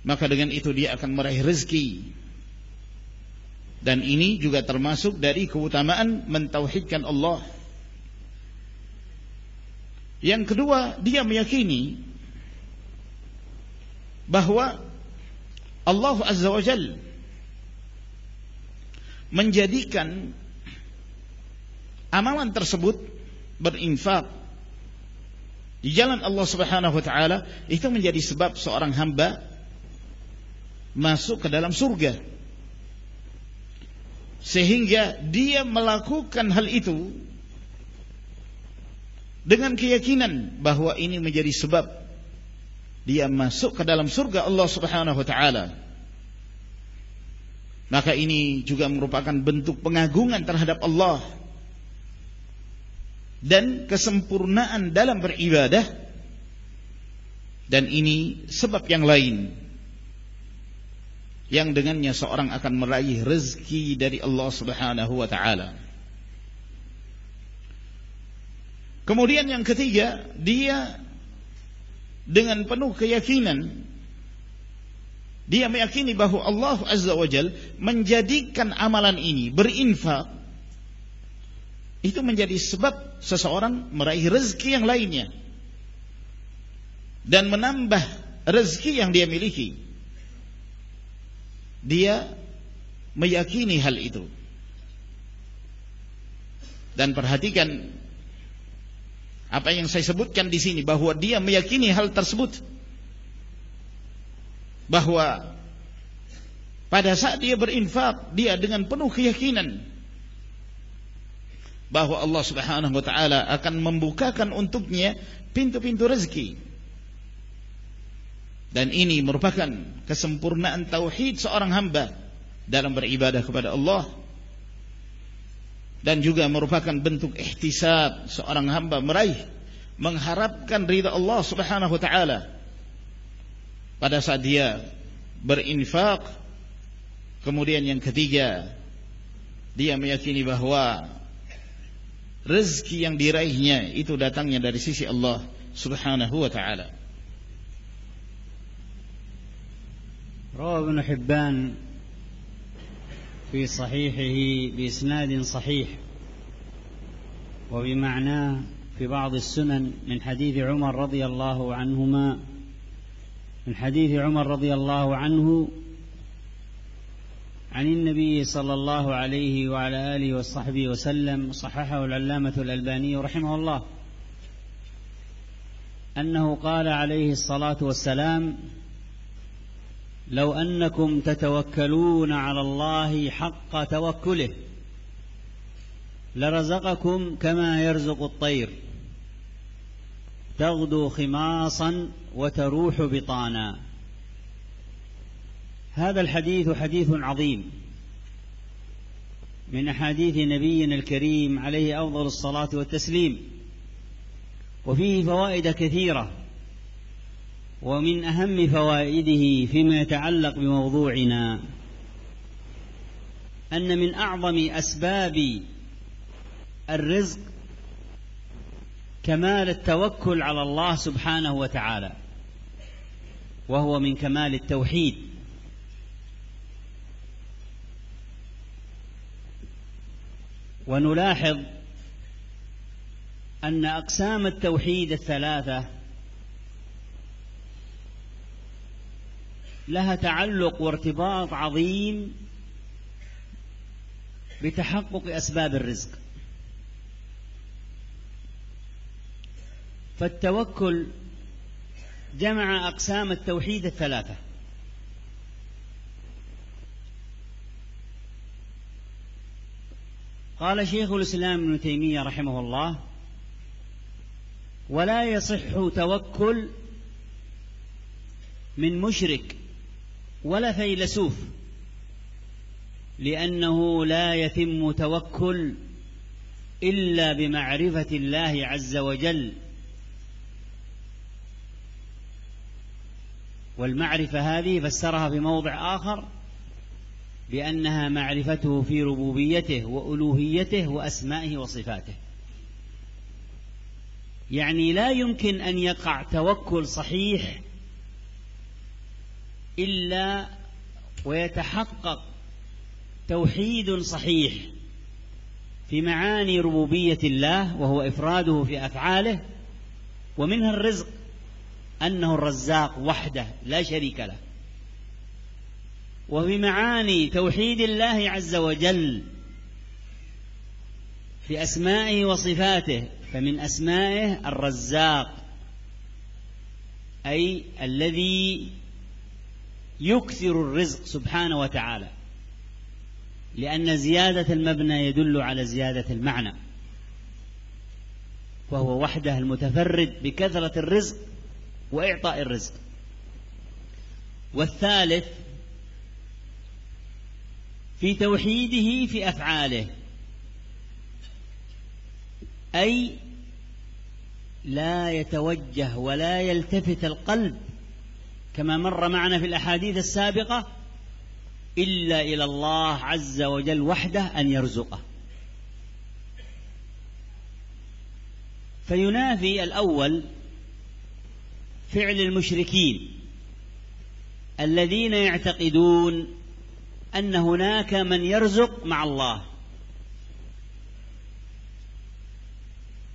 Maka dengan itu dia akan meraih rezeki. Dan ini juga termasuk dari keutamaan mentauhidkan Allah. Yang kedua, dia meyakini bahwa Allah Azza wa Jalla menjadikan amalan tersebut, berinfak di jalan Allah Subhanahu wa taala, itu menjadi sebab seorang hamba masuk ke dalam surga. Sehingga dia melakukan hal itu dengan keyakinan bahwa ini menjadi sebab dia masuk ke dalam surga Allah Subhanahu wa taala. Maka ini juga merupakan bentuk pengagungan terhadap Allah dan kesempurnaan dalam beribadah. Dan ini sebab yang lain yang dengannya seorang akan meraih rezeki dari Allah Subhanahu wa taala. Kemudian yang ketiga, dia dengan penuh keyakinan dia meyakini bahwa Allah Azza wa Jalla menjadikan amalan ini, berinfak, itu menjadi sebab seseorang meraih rezeki yang lainnya dan menambah rezeki yang dia miliki. Dia meyakini hal itu. Dan perhatikan apa yang saya sebutkan di sini, bahwa dia meyakini hal tersebut. bahwa pada saat dia berinfak, dia dengan penuh keyakinan bahwa Allah Subhanahu wa taala akan membukakan untuknya pintu-pintu rezeki. Dan ini merupakan kesempurnaan tauhid seorang hamba dalam beribadah kepada Allah, dan juga merupakan bentuk ihtisab seorang hamba mengharapkan ridha Allah Subhanahu wa taala pada saat dia berinfak. Kemudian yang ketiga, dia meyakini bahwa rezeki yang diraihnya itu datangnya dari sisi Allah Subhanahu wa taala. روى ابن حبان في صحيحه بإسناد صحيح وبمعناه في بعض السنن من حديث عمر رضي الله عنهما، من حديث عمر رضي الله عنه عن النبي صلى الله عليه وعلى آله وصحبه وسلم، صححه العلامة الألباني رحمه الله، أنه قال عليه الصلاة والسلام: لو أنكم تتوكلون على الله حق توكله لرزقكم كما يرزق الطير تغدو خماصا وتروح بطانا. هذا الحديث حديث عظيم من أحاديث نبينا الكريم عليه أفضل الصلاة والتسليم، وفيه فوائد كثيرة، ومن أهم فوائده فيما يتعلق بموضوعنا أن من أعظم أسباب الرزق كمال التوكل على الله سبحانه وتعالى، وهو من كمال التوحيد. ونلاحظ أن أقسام التوحيد الثلاثة لها تعلق وارتباط عظيم بتحقق أسباب الرزق. فالتوكل جمع أقسام التوحيد الثلاثة، قال شيخ الإسلام ابن تيمية رحمه الله: ولا يصح توكل من مشرك ولا فيلسوف، لأنه لا يتم توكل إلا بمعرفة الله عز وجل، والمعرفة هذه فسرها في موضع آخر بأنها معرفته في ربوبيته وألوهيته وأسمائه وصفاته. يعني لا يمكن أن يقع توكل صحيح إلا ويتحقق توحيد صحيح في معاني ربوبية الله وهو إفراده في أفعاله، ومنها الرزق، أنه الرزاق وحده لا شريك له، وفي معاني توحيد الله عز وجل في أسمائه وصفاته، فمن أسمائه الرزاق، أي الذي يكثر الرزق سبحانه وتعالى، لأن زيادة المبنى يدل على زيادة المعنى، فهو وحده المتفرد بكثرة الرزق وإعطاء الرزق. والثالث في توحيده في أفعاله، أي لا يتوجه ولا يلتفت القلب كما مر معنا في الأحاديث السابقة إلا إلى الله عز وجل وحده أن يرزقه. فينافي الأول فعل المشركين الذين يعتقدون أن هناك من يرزق مع الله،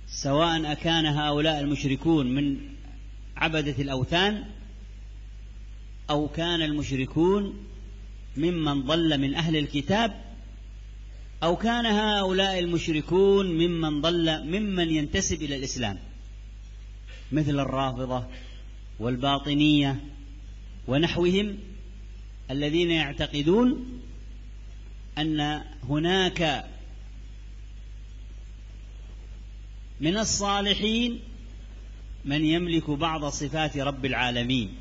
سواء أكان هؤلاء المشركون من عبدة الأوثان أو كان المشركون ممن ضل من أهل الكتاب، أو كان هؤلاء المشركون ممن ضل ممن ينتسب إلى الإسلام، مثل الرافضة والباطنية ونحوهم الذين يعتقدون أن هناك من الصالحين من يملك بعض صفات رب العالمين،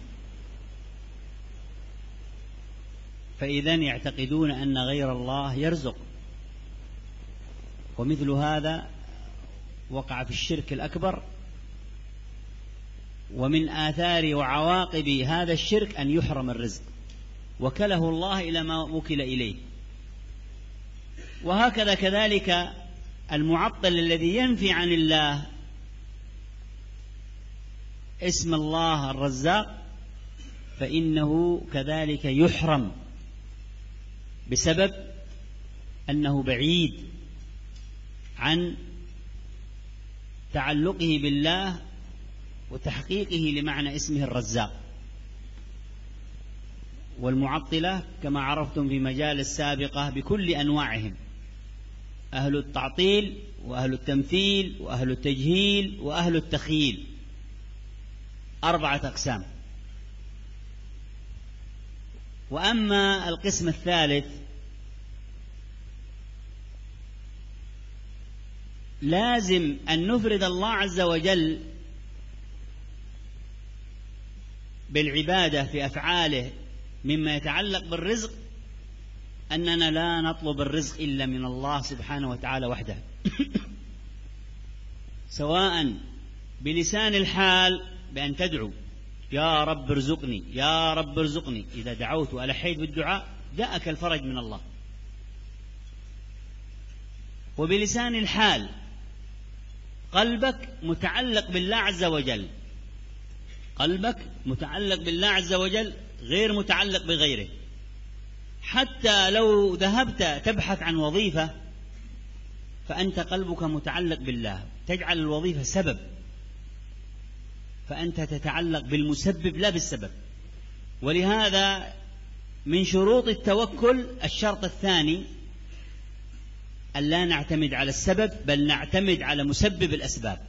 فإذن يعتقدون أن غير الله يرزق. ومثل هذا وقع في الشرك الأكبر، ومن آثار وعواقب هذا الشرك أن يحرم الرزق وكله الله إلى ما وكل إليه. وهكذا كذلك المعطل الذي ينفي عن الله اسم الله الرزاق فإنه كذلك يحرم بسبب أنه بعيد عن تعلقه بالله وتحقيقه لمعنى اسمه الرزاق. والمعطلة كما عرفتم في مجال السابقة بكل أنواعهم، أهل التعطيل وأهل التمثيل وأهل التجهيل وأهل التخييل، 4 أقسام. وأما القسم الثالث لازم أن نفرد الله عز وجل بالعبادة في أفعاله مما يتعلق بالرزق، أننا لا نطلب الرزق إلا من الله سبحانه وتعالى وحده، سواء بلسان الحال بأن تدعو يا رب ارزقني يا رب ارزقني، إذا دعوت وألحيت بالدعاء جاءك الفرج من الله، وبلسان الحال قلبك متعلق بالله عز وجل، قلبك متعلق بالله عز وجل غير متعلق بغيره. حتى لو ذهبت تبحث عن وظيفة فأنت قلبك متعلق بالله، تجعل الوظيفة سبب، فأنت تتعلق بالمسبب لا بالسبب. ولهذا من شروط التوكل الشرط الثاني أن لا نعتمد على السبب بل نعتمد على مسبب الأسباب،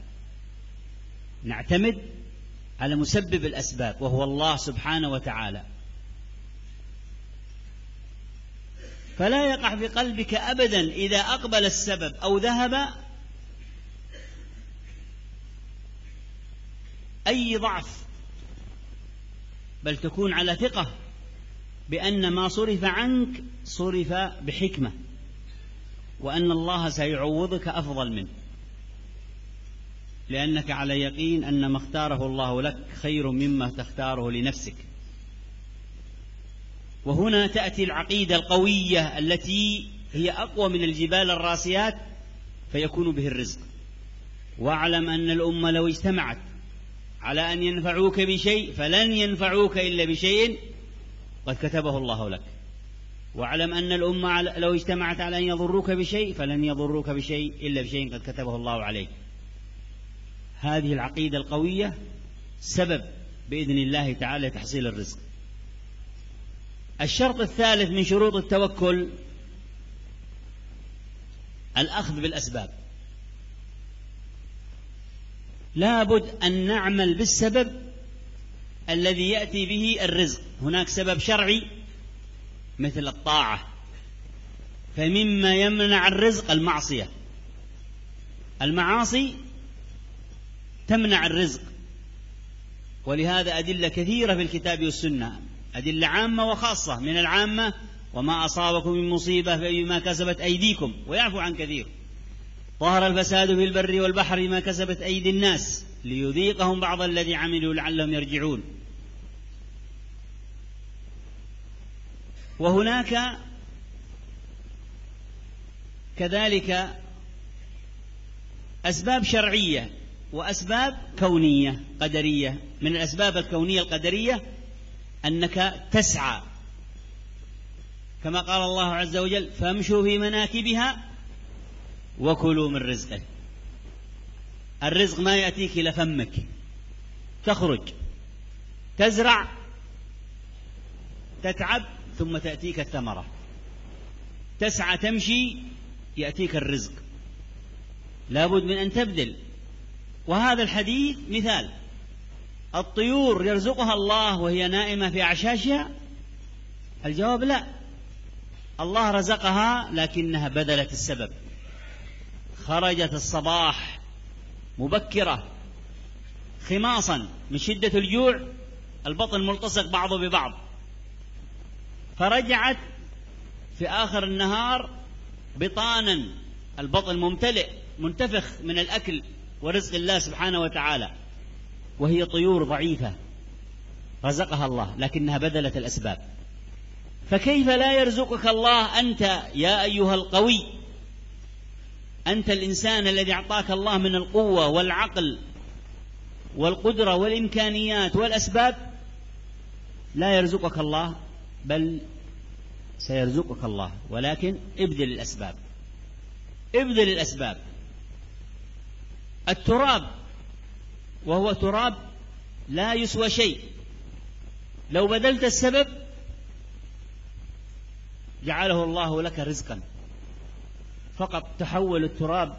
نعتمد على مسبب الأسباب وهو الله سبحانه وتعالى. فلا يقع في قلبك أبدا إذا أقبل السبب أو ذهب أي ضعف، بل تكون على ثقة بأن ما صرف عنك صرف بحكمة، وأن الله سيعوضك أفضل منه، لأنك على يقين أن ما اختاره الله لك خير مما تختاره لنفسك. وهنا تأتي العقيدة القوية التي هي أقوى من الجبال الراسيات فيكون به الرزق. واعلم أن الأمة لو اجتمعت على أن ينفعوك بشيء فلن ينفعوك إلا بشيء قد كتبه الله لك، واعلم أن الأمة لو اجتمعت على أن يضروك بشيء فلن يضروك بشيء إلا بشيء قد كتبه الله عليك. هذه العقيدة القوية سبب بإذن الله تعالى تحصيل الرزق. الشرط الثالث من شروط التوكل الأخذ بالأسباب. لا بد أن نعمل بالسبب الذي يأتي به الرزق. هناك سبب شرعي مثل الطاعة، فمما يمنع الرزق المعصية، المعاصي تمنع الرزق، ولهذا أدلة كثيرة في الكتاب والسنة، أدلة عامة وخاصة. من العامة وما أصابكم من مصيبة فبما كسبت أيديكم ويعفو عن كثير، ظهر الفساد في البر والبحر ما كسبت أيدي الناس ليذيقهم بعض الذي عملوا لعلهم يرجعون. وهناك كذلك أسباب شرعية وأسباب كونية قدرية. من الأسباب الكونية القدرية أنك تسعى، كما قال الله عز وجل فامشوا في مناكبها وكلوا من رزقه. الرزق ما يأتيك إلى فمك، تخرج تزرع تتعب ثم تأتيك الثمرة، تسعى تمشي يأتيك الرزق، لابد من أن تبذل. وهذا الحديث مثال، الطيور يرزقها الله وهي نائمة في أعشاشها؟ الجواب لا، الله رزقها لكنها بذلت السبب، خرجت الصباح مبكرة خماصا من شدة الجوع، البطن ملتصق بعضه ببعض، فرجعت في آخر النهار بطانا، البطن ممتلئ منتفخ من الأكل ورزق الله سبحانه وتعالى، وهي طيور ضعيفة رزقها الله لكنها بذلت الأسباب. فكيف لا يرزقك الله أنت يا أيها القوي، أنت الإنسان الذي أعطاك الله من القوة والعقل والقدرة والإمكانيات والأسباب، لا يرزقك الله؟ بل سيرزقك الله، ولكن ابذل الأسباب، ابذل الأسباب. التراب وهو تراب لا يسوى شيء، لو بذلت السبب جعله الله لك رزقا، فقط تحول التراب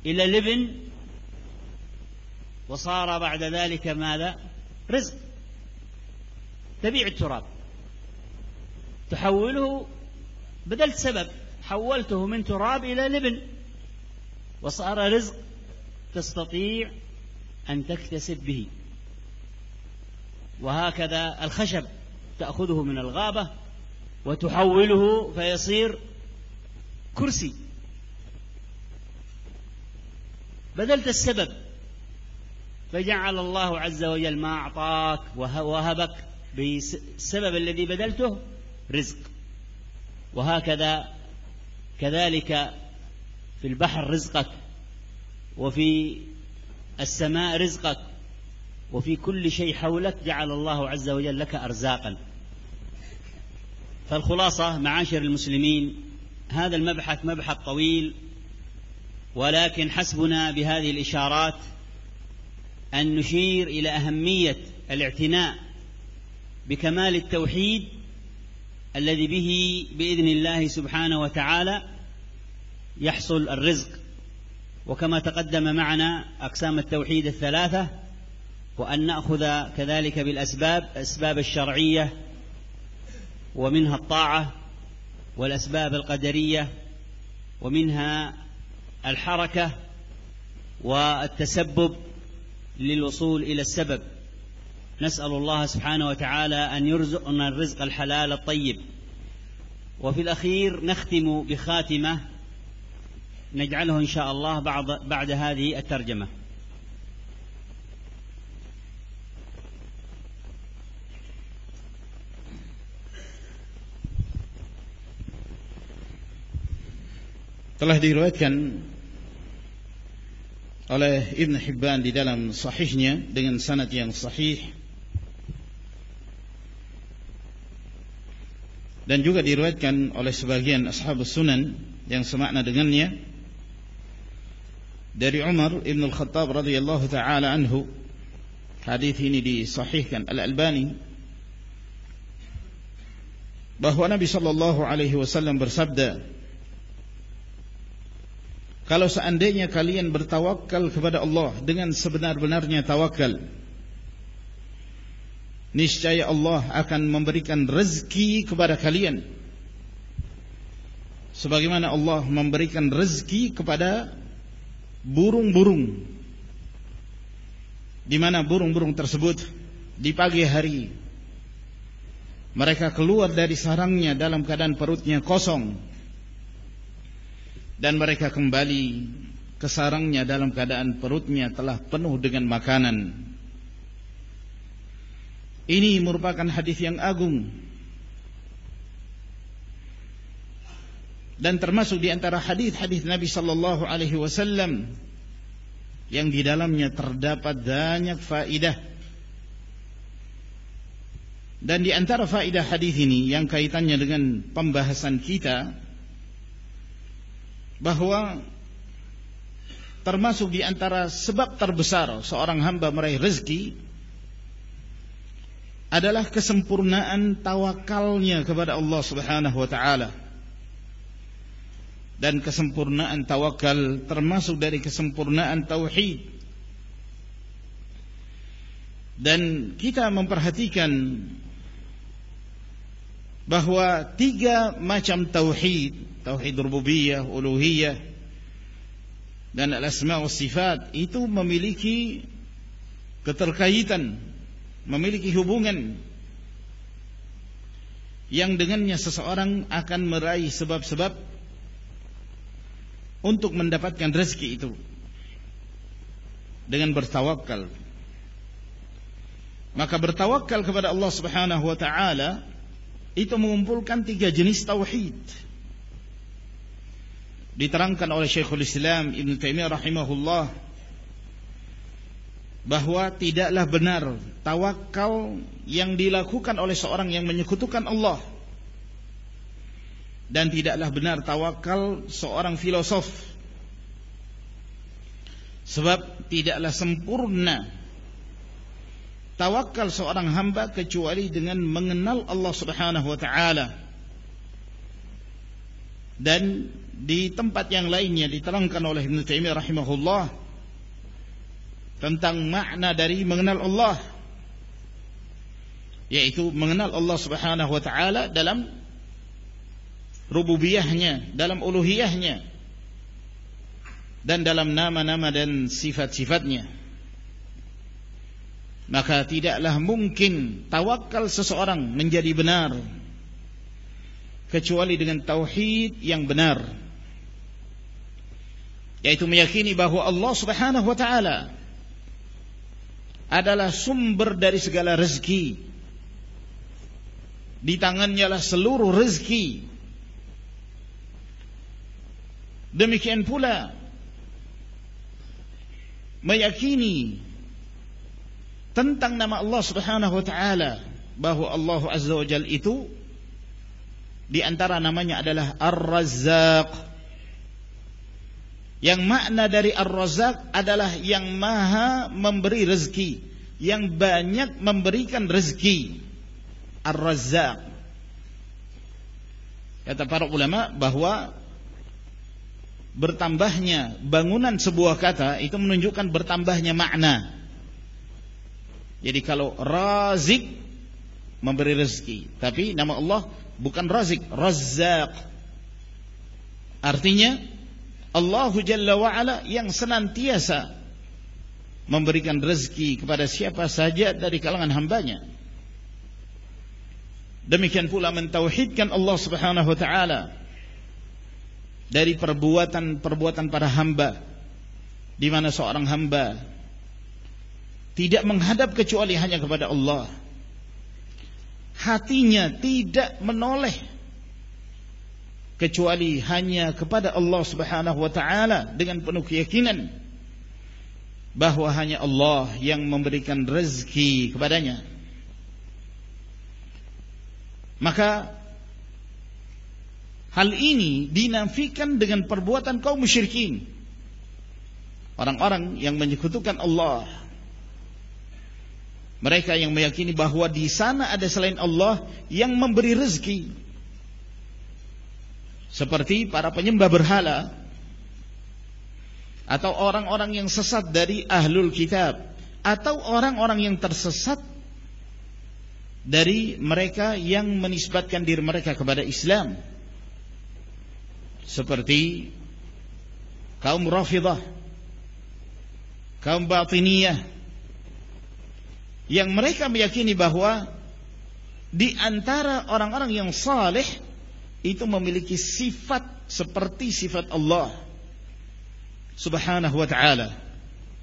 إلى لبن وصار بعد ذلك ماذا؟ رزق. تبيع التراب، تحوله، بذلت سبب، حولته من تراب إلى لبن وصار رزق تستطيع أن تكتسب به. وهكذا الخشب تأخذه من الغابة وتحوله فيصير كرسي، بذلت السبب، فجعل الله عز وجل ما أعطاك وهبك بالسبب الذي بذلته رزق. وهكذا كذلك في البحر رزقك، وفي السماء رزقك، وفي كل شيء حولك جعل الله عز وجل لك أرزاقا. فالخلاصة معاشر المسلمين، هذا المبحث مبحث طويل، ولكن حسبنا بهذه الإشارات أن نشير إلى أهمية الاعتناء بكمال التوحيد الذي به بإذن الله سبحانه وتعالى يحصل الرزق. وكما تقدم معنا أقسام التوحيد الثلاثة، وأن نأخذ كذلك بالأسباب، الأسباب الشرعية ومنها الطاعة، والأسباب القدرية ومنها الحركة والتسبب للوصول إلى السبب. نسأل الله سبحانه وتعالى أن يرزقنا الرزق الحلال الطيب. وفي الأخير نختم بخاتمة نجعله إن شاء الله بعد هذه الترجمة. Telah diriwayatkan oleh Ibn Hibban di dalam sahihnya dengan sanad yang sahih, dan juga diriwayatkan oleh sebagian ashabus sunan yang semakna dengannya dari Umar ibn al-Khattab radhiyallahu ta'ala anhu. Hadis ini disahihkan Al-Albani, bahwa Nabi sallallahu alaihi wasallam bersabda, kalau seandainya kalian bertawakal kepada Allah dengan sebenar-benarnya tawakal, niscaya Allah akan memberikan rezeki kepada kalian sebagaimana Allah memberikan rezeki kepada burung-burung, di mana burung-burung tersebut di pagi hari mereka keluar dari sarangnya dalam keadaan perutnya kosong, dan mereka kembali ke sarangnya dalam keadaan perutnya telah penuh dengan makanan. Ini merupakan hadis yang agung, dan termasuk di antara hadis-hadis Nabi sallallahu alaihi wasallam yang di dalamnya terdapat banyak faidah. Dan di antara faidah hadis ini yang kaitannya dengan pembahasan kita, bahwa termasuk di antara sebab terbesar seorang hamba meraih rezeki adalah kesempurnaan tawakalnya kepada Allah Subhanahu wa taala. Dan kesempurnaan tawakal termasuk dari kesempurnaan tauhid. Dan kita memperhatikan bahwa 3 macam tauhid, tauhid rububiyah, uluhiyah, dan al-asma wa sifat, itu memiliki keterkaitan, memiliki hubungan yang dengannya seseorang akan meraih sebab-sebab untuk mendapatkan rezeki itu dengan bertawakal. Maka bertawakal kepada Allah Subhanahu wa taala itu mengumpulkan 3 jenis tauhid. Diterangkan oleh Syekhul Islam Ibn Taimiyah rahimahullah bahwa tidaklah benar tawakal yang dilakukan oleh seorang yang menyekutukan Allah, dan tidaklah benar tawakal seorang filosof, sebab tidaklah sempurna tawakal seorang hamba kecuali dengan mengenal Allah Subhanahu wa taala. Dan di tempat yang lainnya diterangkan oleh Ibn Taimiyah rahimahullah tentang makna dari mengenal Allah, yaitu mengenal Allah Subhanahu wa taala dalam rububiyahnya, dalam uluhiyahnya, dan dalam nama-nama dan sifat-sifatnya. Maka tidaklah mungkin tawakal seseorang menjadi benar kecuali dengan tauhid yang benar, yaitu meyakini bahwa Allah Subhanahu wa taala adalah sumber dari segala rezeki. Di tangannya lah seluruh rezeki. Demikian pula meyakini tentang nama Allah Subhanahu wa taala bahwa Allah Azza wa Jalla itu di antara namanya adalah Ar-Razzaq, yang makna dari Ar-Razzaq adalah yang maha memberi rezeki, yang banyak memberikan rezeki. Ar-Razzaq, kata para ulama bahwa bertambahnya bangunan sebuah kata itu menunjukkan bertambahnya makna. Jadi kalau Razik memberi rezeki, tapi nama Allah bukan Razik, Razzaq. Artinya Allah Jalla wa'ala yang senantiasa memberikan rezeki kepada siapa saja dari kalangan hambanya. Demikian pula mentauhidkan Allah Subhanahu wa ta'ala dari perbuatan-perbuatan para hamba, di mana seorang hamba tidak menghadap kecuali hanya kepada Allah. Hatinya tidak menoleh kecuali hanya kepada Allah Subhanahu wa ta'ala dengan penuh keyakinan bahwa hanya Allah yang memberikan rezeki kepadanya. Maka hal ini dinafikan dengan perbuatan kaum musyrikin, orang-orang yang menyekutukan Allah. Mereka yang meyakini bahwa di sana ada selain Allah yang memberi rezeki, seperti para penyembah berhala atau orang-orang yang sesat dari ahlul kitab, atau orang-orang yang tersesat dari mereka yang menisbatkan diri mereka kepada Islam, seperti kaum Rafidah, kaum Batiniyah, yang mereka meyakini bahwa di antara orang-orang yang saleh itu memiliki sifat seperti sifat Allah Subhanahu wa ta'ala.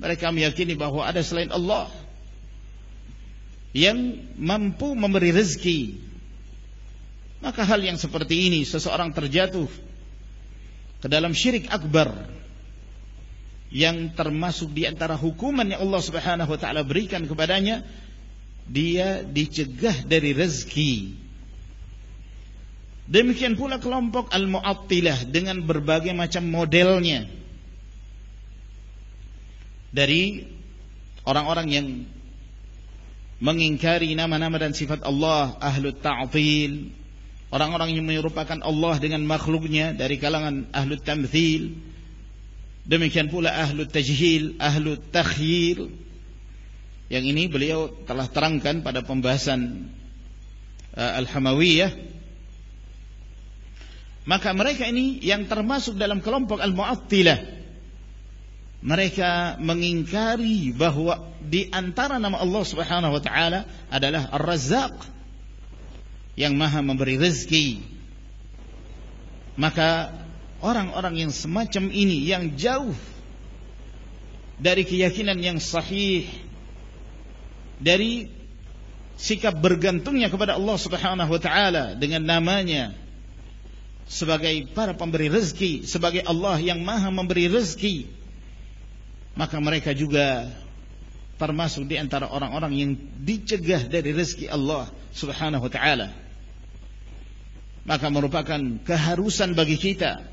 Mereka meyakini bahwa ada selain Allah yang mampu memberi rezeki. Maka hal yang seperti ini seseorang terjatuh ke dalam syirik akbar, yang termasuk di antara hukuman yang Allah Subhanahu wa ta'ala berikan kepadanya, dia dicegah dari rezeki. Demikian pula kelompok Al-Mu'attilah dengan berbagai macam modelnya, dari orang-orang yang mengingkari nama-nama dan sifat Allah, Ahlut Ta'til, orang-orang yang menyerupakan Allah dengan makhluknya dari kalangan Ahlut Tamthil. Demikian pula Ahlut Tajhil, Ahlut Takhyir, Yang ini beliau telah terangkan pada pembahasan Al-Hamawiyah. Maka mereka ini yang termasuk dalam kelompok Al-Mu'attilah, mereka mengingkari bahwa di antara nama Allah Subhanahu wa taala adalah Ar-Razzaq, yang Maha memberi rezeki. Maka orang-orang yang semacam ini, yang jauh dari keyakinan yang sahih, dari sikap bergantungnya kepada Allah Subhanahu wa taala dengan namanya sebagai para pemberi rezeki, sebagai Allah yang Maha memberi rezeki, maka mereka juga termasuk di antara orang-orang yang dicegah dari rezeki Allah Subhanahu wa taala. Maka merupakan keharusan bagi kita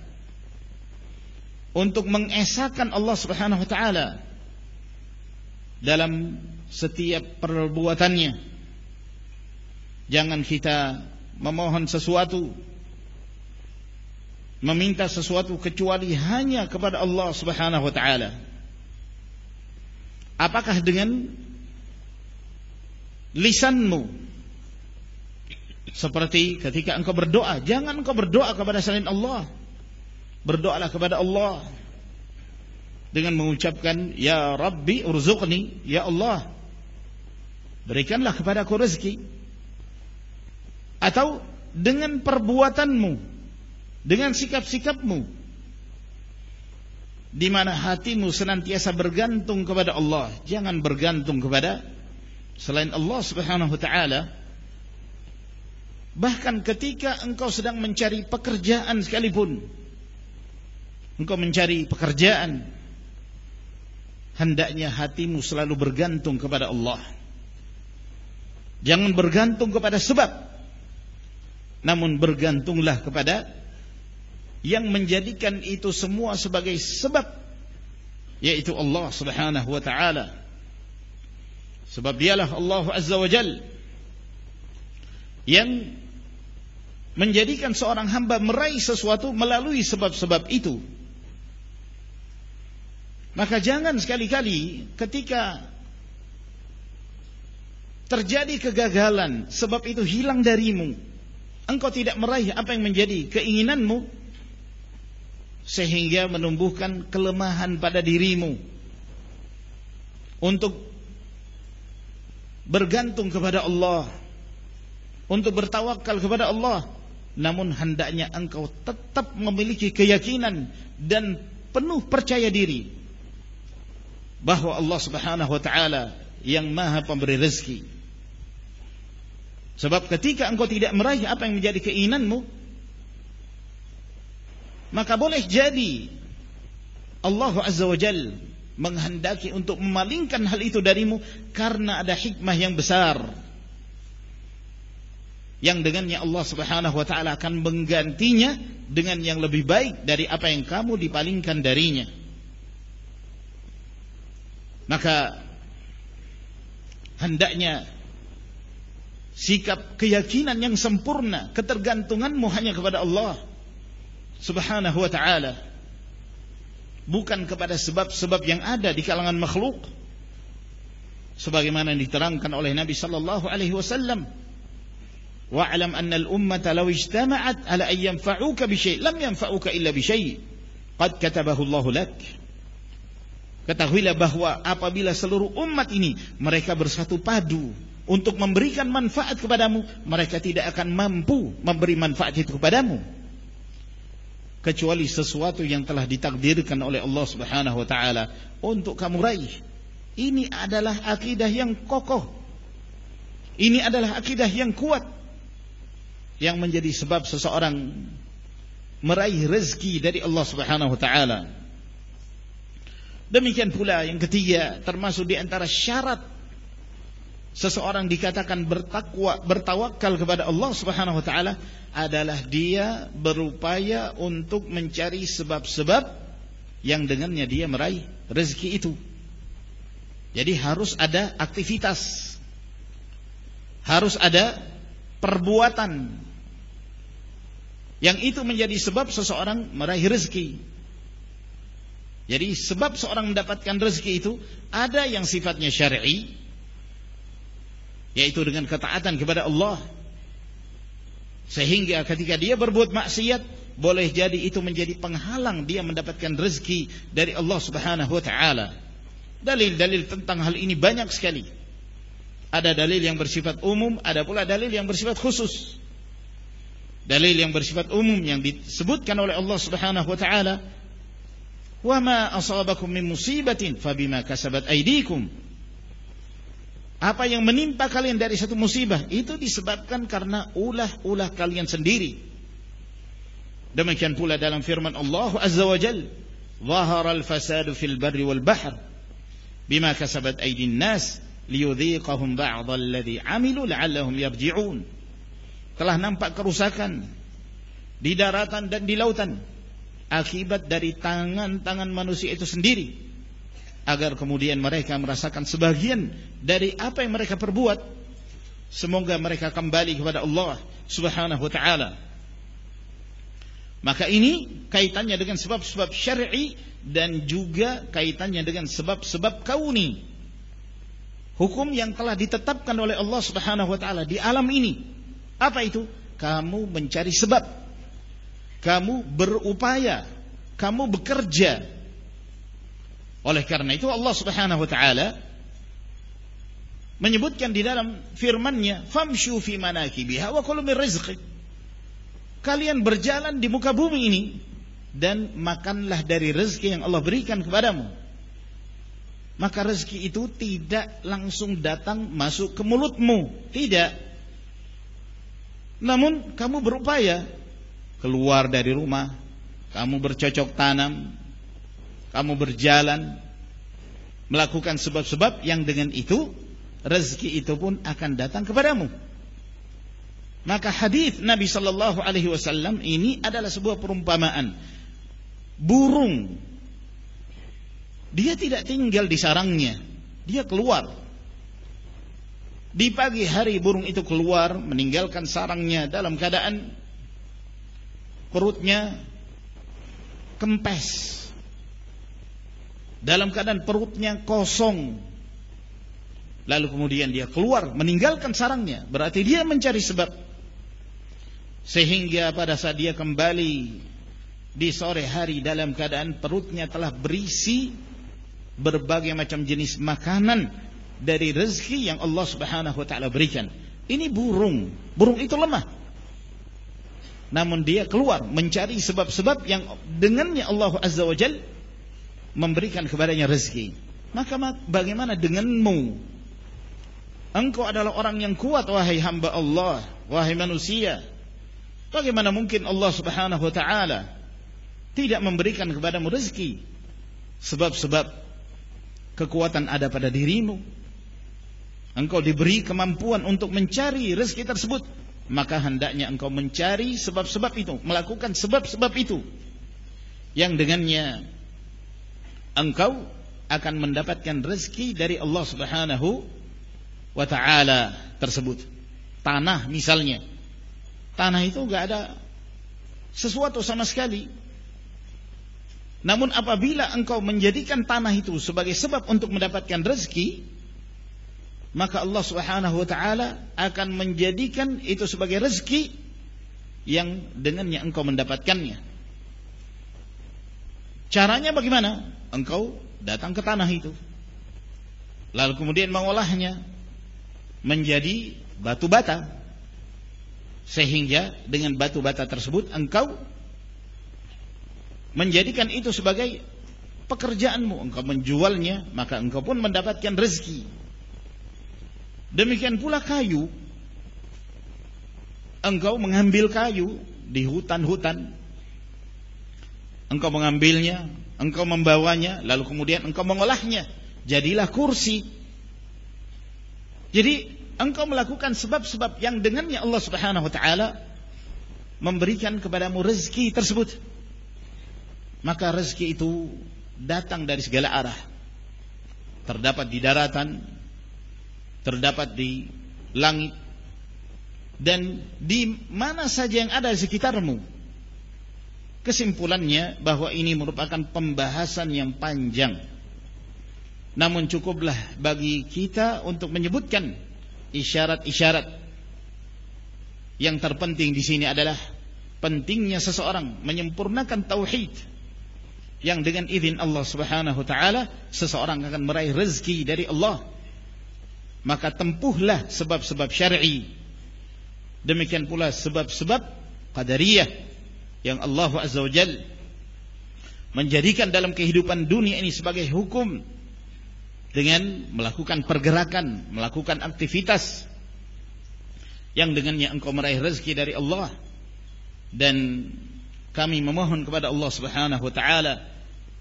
untuk mengesahkan Allah Subhanahu wa taala dalam setiap perbuatannya. Jangan kita memohon sesuatu, meminta sesuatu kecuali hanya kepada Allah Subhanahu wa taala. Apakah dengan lisanmu, seperti ketika engkau berdoa, jangan engkau berdoa kepada selain Allah. Berdoalah kepada Allah dengan mengucapkan, Ya Rabbi urzuqni, Ya Allah, berikanlah kepadaku rezeki. Atau dengan perbuatanmu, dengan sikap-sikapmu, di mana hatimu senantiasa bergantung kepada Allah. Jangan bergantung kepada selain Allah Subhanahu wa taala. Bahkan ketika engkau sedang mencari pekerjaan sekalipun, engkau mencari pekerjaan, hendaknya hatimu selalu bergantung kepada Allah. Jangan bergantung kepada sebab, namun bergantunglah kepada yang menjadikan itu semua sebagai sebab, yaitu Allah Subhanahu wa taala. Sebab dialah Allah Azza wa Jalla yang menjadikan seorang hamba meraih sesuatu melalui sebab-sebab itu. Maka jangan sekali-kali ketika terjadi kegagalan, sebab itu hilang darimu, engkau tidak meraih apa yang menjadi keinginanmu, sehingga menumbuhkan kelemahan pada dirimu untuk bergantung kepada Allah, untuk bertawakal kepada Allah. Namun hendaknya engkau tetap memiliki keyakinan dan penuh percaya diri bahwa Allah Subhanahu wa taala yang Maha pemberi rezeki. Sebab ketika engkau tidak meraih apa yang menjadi keinginanmu, maka boleh jadi Allah Azza wa Jalla menghendaki untuk memalingkan hal itu darimu karena ada hikmah yang besar, yang dengannya Allah Subhanahu wa taala akan menggantinya dengan yang lebih baik dari apa yang kamu dipalingkan darinya. Maka hendaknya sikap keyakinan yang sempurna, ketergantunganmu hanya kepada Allah Subhanahu wa ta'ala, bukan kepada sebab-sebab yang ada di kalangan makhluk, sebagaimana diterangkan oleh Nabi sallallahu alaihi wasallam, wa'lam anna al-ummata law ijtama'at ala an yanfa'uka bi syai' lam yanfa'uka illa bi syai' qad katabahu Allah lak. Ketahuilah bahwa apabila seluruh umat ini mereka bersatu padu untuk memberikan manfaat kepadamu, mereka tidak akan mampu memberi manfaat itu kepadamu kecuali sesuatu yang telah ditakdirkan oleh Allah Subhanahu wa taala untuk kamu raih. Ini adalah akidah yang kokoh. Ini adalah akidah yang kuat yang menjadi sebab seseorang meraih rezeki dari Allah Subhanahu wa taala. Demikian pula yang ketiga, termasuk di antara syarat seseorang dikatakan bertawakal kepada Allah Subhanahu wa taala adalah dia berupaya untuk mencari sebab-sebab yang dengannya dia meraih rezeki itu. Jadi harus ada aktivitas, harus ada perbuatan yang itu menjadi sebab seseorang meraih rezeki. Jadi sebab seorang mendapatkan rezeki itu ada yang sifatnya syar'i, yaitu dengan ketaatan kepada Allah. Sehingga ketika dia berbuat maksiat, boleh jadi itu menjadi penghalang dia mendapatkan rezeki dari Allah Subhanahu wa taala. Dalil-dalil tentang hal ini banyak sekali. Ada dalil yang bersifat umum, ada pula dalil yang bersifat khusus. Dalil yang bersifat umum yang disebutkan oleh Allah Subhanahu wa taala, "Wa ma asabakum min musibatin fabima kasabat aydikum." Apa yang menimpa kalian dari satu musibah itu disebabkan karena ulah-ulah kalian sendiri. Demikian pula dalam firman Allah Azza wa Jalla, "Dhahara al-fasadu fil barri wal bahr bima kasabat aydin nas liyudhiqahum ba'dha alladhi 'amilu la'allahum yarji'un." Telah nampak kerusakan di daratan dan di lautan akibat dari tangan-tangan manusia itu sendiri, agar kemudian mereka merasakan sebagian dari apa yang mereka perbuat. Semoga mereka kembali kepada Allah Subhanahu wa taala. Maka ini kaitannya dengan sebab-sebab syar'i dan juga kaitannya dengan sebab-sebab kauni. Hukum yang telah ditetapkan oleh Allah Subhanahu wa taala di alam ini. Apa itu? Kamu mencari sebab, kamu berupaya, kamu bekerja. Oleh karena itu Allah Subhanahu wa taala menyebutkan di dalam firman-Nya, "Famshu fi manakibiha wa kulu min rizqi." Kalian berjalan di muka bumi ini dan makanlah dari rezeki yang Allah berikan kepadamu. Maka rezeki itu tidak langsung datang masuk ke mulutmu, tidak. Namun kamu berupaya keluar dari rumah, kamu bercocok tanam, kamu berjalan, melakukan sebab-sebab yang dengan itu rezeki itu pun akan datang kepadamu. Maka hadis Nabi sallallahu alaihi wasallam ini adalah sebuah perumpamaan. Burung, dia tidak tinggal di sarangnya, dia keluar. Di pagi hari burung itu keluar meninggalkan sarangnya dalam keadaan perutnya kempes, dalam keadaan perutnya kosong. Lalu kemudian dia keluar meninggalkan sarangnya, berarti dia mencari sebab. Sehingga pada saat dia kembali di sore hari dalam keadaan perutnya telah berisi berbagai macam jenis makanan dari rezeki yang Allah Subhanahu wa taala berikan. Ini burung itu lemah. Namun dia keluar mencari sebab-sebab yang dengannya Allah Azza wa Jalla memberikan kepadanya rezeki. Maka bagaimana denganmu? Engkau adalah orang yang kuat, wahai hamba Allah, wahai manusia. Bagaimana mungkin Allah Subhanahu wa taala tidak memberikan kepadamu rezeki? Sebab-sebab kekuatan ada pada dirimu. Engkau diberi kemampuan untuk mencari rezeki tersebut, maka hendaknya engkau mencari sebab-sebab itu, melakukan sebab-sebab itu, yang dengannya engkau akan mendapatkan rezeki dari Allah Subhanahu wa taala tersebut. Tanah misalnya, tanah itu enggak ada sesuatu sama sekali. Namun apabila engkau menjadikan tanah itu sebagai sebab untuk mendapatkan rezeki, maka Allah Subhanahu wa taala akan menjadikan itu sebagai rezeki yang dengannya engkau mendapatkannya. Caranya bagaimana? Engkau datang ke tanah itu, lalu kemudian mengolahnya menjadi batu bata, sehingga dengan batu bata tersebut engkau menjadikan itu sebagai pekerjaanmu, engkau menjualnya, maka engkau pun mendapatkan rezeki. Demikian pula kayu, engkau mengambil kayu di hutan-hutan, engkau mengambilnya, engkau membawanya, lalu kemudian engkau mengolahnya, jadilah kursi. Jadi engkau melakukan sebab-sebab yang dengannya Allah Subhanahu wa taala memberikan kepadamu rezeki tersebut. Maka rezeki itu datang dari segala arah. Terdapat di daratan, terdapat di langit, dan di mana saja yang ada di sekitarmu. Kesimpulannya bahwa ini merupakan pembahasan yang panjang. Namun cukuplah bagi kita untuk menyebutkan isyarat-isyarat. Yang terpenting di sini adalah pentingnya seseorang menyempurnakan tauhid, yang dengan izin Allah Subhanahu wa taala seseorang akan meraih rezeki dari Allah. Maka tempuhlah sebab-sebab syar'i. Demikian pula sebab-sebab qadariyah yang Allah Azza wa Jalla menjadikan dalam kehidupan dunia ini sebagai hukum, dengan melakukan pergerakan, melakukan aktivitas yang dengannya engkau meraih rezeki dari Allah. Dan kami memohon kepada Allah Subhanahu wa taala,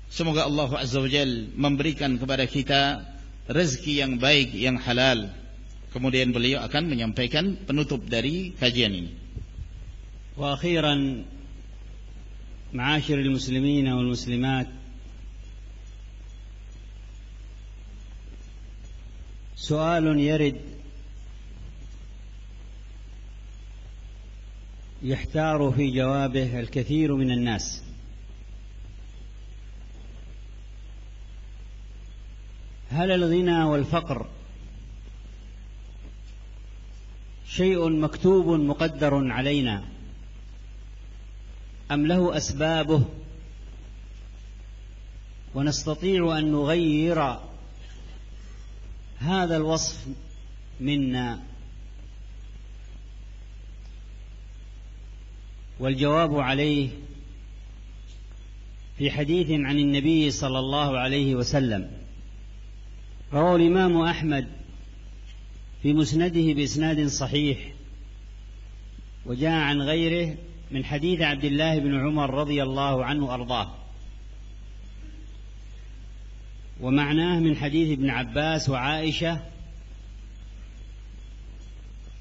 semoga Allah Azza wa Jalla memberikan kepada kita rezeki yang baik, yang halal. Kemudian beliau akan menyampaikan penutup dari kajian ini. Wa akhiran, ma'asyiral muslimin wal muslimat, su'alun yarid يحتار في جوابه الكثير من الناس. هل الغنى والفقر شيء مكتوب مقدر علينا أم له أسبابه ونستطيع أن نغير هذا الوصف منا؟ والجواب عليه في حديث عن النبي صلى الله عليه وسلم رواه الإمام أحمد في مسنده بإسناد صحيح، وجاء عن غيره من حديث عبد الله بن عمر رضي الله عنه وأرضاه، ومعناه من حديث ابن عباس وعائشة،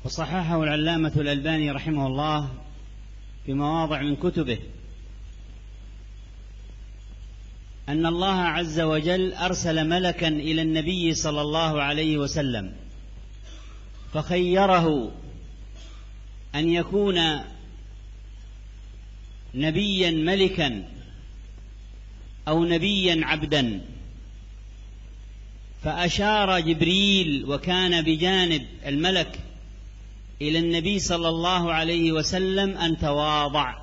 وصححه العلامة الألباني رحمه الله في مواضع من كتبه، أن الله عز وجل أرسل ملكا إلى النبي صلى الله عليه وسلم فخيره أن يكون نبيا ملكا أو نبيا عبدا، فأشار جبريل وكان بجانب الملك إلى النبي صلى الله عليه وسلم أن تواضع،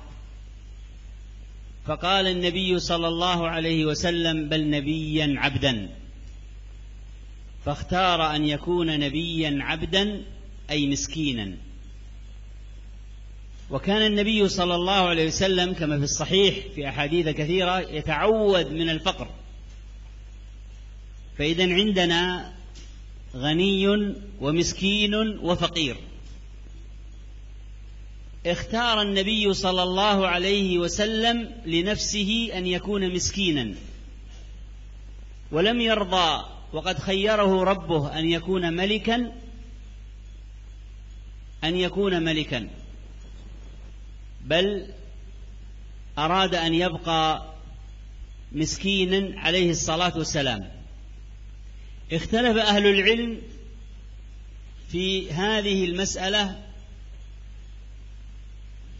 فقال النبي صلى الله عليه وسلم بل نبيا عبدا، فاختار أن يكون نبيا عبدا أي مسكينا. وكان النبي صلى الله عليه وسلم كما في الصحيح في أحاديث كثيرة يتعوذ من الفقر، فإذا عندنا غني ومسكين وفقير. اختار النبي صلى الله عليه وسلم لنفسه أن يكون مسكينا، ولم يرضى وقد خيره ربه أن يكون ملكا، بل أراد أن يبقى مسكينا عليه الصلاة والسلام. اختلف أهل العلم في هذه المسألة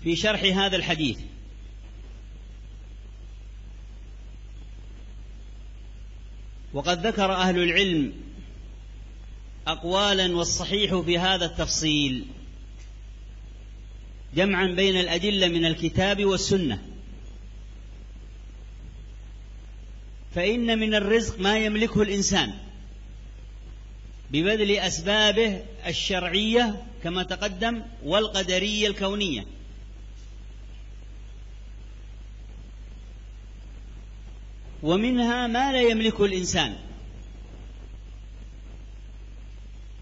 في شرح هذا الحديث، وقد ذكر أهل العلم أقوالا، والصحيح في هذا التفصيل جمعا بين الأدلة من الكتاب والسنة. فإن من الرزق ما يملكه الإنسان ببذل أسبابه الشرعية كما تقدم والقدرية الكونية، ومنها ما لا يملكه الإنسان.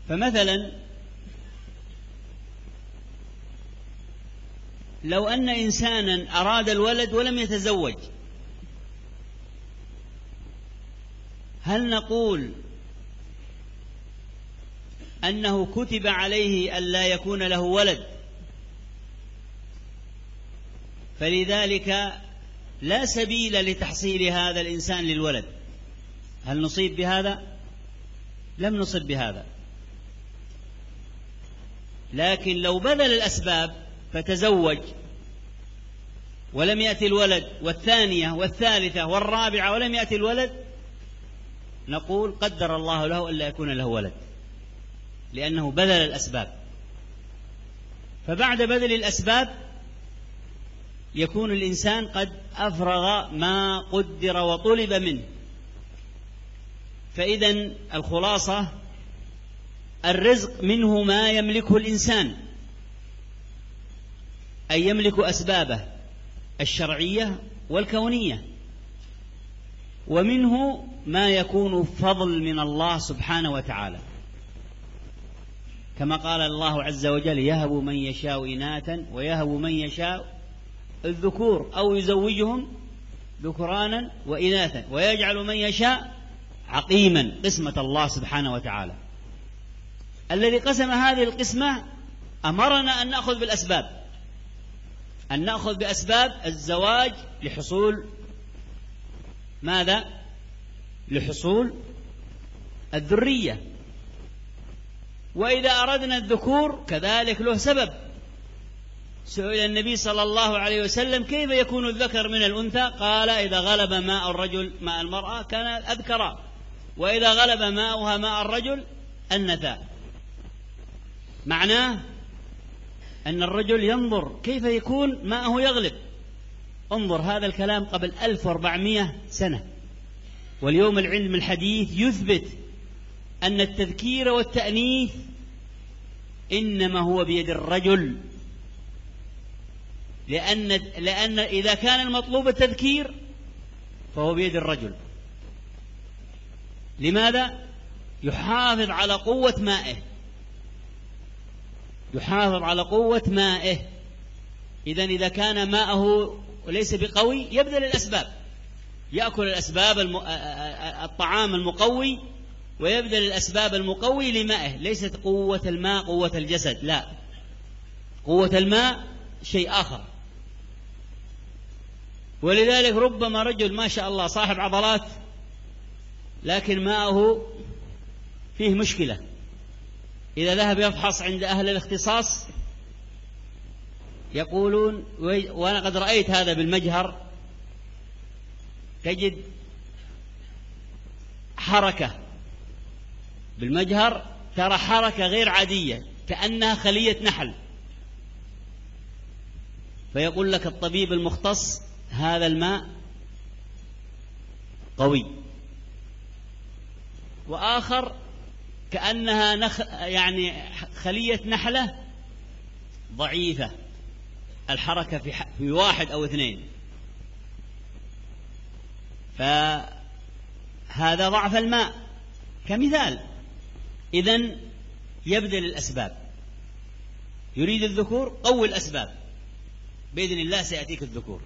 فمثلا لو أن إنسانا أراد الولد ولم يتزوج، هل نقول أنه كتب عليه ألا يكون له ولد فلذلك لا سبيل لتحصيل هذا الإنسان للولد؟ هل نصيب بهذا؟ لم نصب بهذا. لكن لو بذل الأسباب فتزوج ولم يأتي الولد، والثانية والثالثة والرابعة ولم يأتي الولد، نقول قدر الله له ألا يكون له ولد، لأنه بذل الأسباب. فبعد بذل الأسباب يكون الإنسان قد أفرغ ما قدر وطلب منه. فإذن الخلاصة الرزق منه ما يملكه الإنسان، أي يملك أسبابه الشرعية والكونية، ومنه ما يكون فضل من الله سبحانه وتعالى، كما قال الله عز وجل: يهب من يشاء إناثا ويهب من يشاء الذكور أو يزوجهم ذكرانا وإناثا ويجعل من يشاء عقيما. قسمة الله سبحانه وتعالى الذي قسم هذه القسمة أمرنا أن نأخذ بالأسباب، أن نأخذ بأسباب الزواج لحصول ماذا؟ لحصول الذرية. وإذا أردنا الذكور كذلك له سبب. سئل النبي صلى الله عليه وسلم: كيف يكون الذكر من الأنثى؟ قال: إذا غلب ماء الرجل ماء المرأة كان أذكرا، وإذا غلب ماؤها ماء الرجل أنثى. معناه أن الرجل ينظر كيف يكون ماءه يغلب. انظر هذا الكلام قبل 1400 سنة، واليوم العلم الحديث يثبت أن التذكير والتأنيث إنما هو بيد الرجل، لأن إذا كان المطلوب التذكير فهو بيد الرجل. لماذا؟ يحافظ على قوة مائه، يحافظ على قوة مائه. إذن إذا كان ماءه ليس بقوي يبذل الأسباب، يأكل الأسباب الطعام المقوي ويبذل الأسباب المقوي لمائه. ليست قوة الماء قوة الجسد، لا، قوة الماء شيء آخر. ولذلك ربما رجل ما شاء الله صاحب عضلات لكن ماءه فيه مشكلة، إذا ذهب يفحص عند أهل الاختصاص يقولون، وأنا قد رأيت هذا بالمجهر، تجد حركة بالمجهر، ترى حركة غير عادية كأنها خلية نحل. فيقول لك الطبيب المختص: هذا الماء قوي. وآخر كأنها يعني خلية نحلة ضعيفة، الحركة في واحد أو اثنين. فهذا ضعف الماء كمثال. إذن يبذل الأسباب. يريد الذكور، قوي الأسباب، بإذن الله سيأتيك الذكور.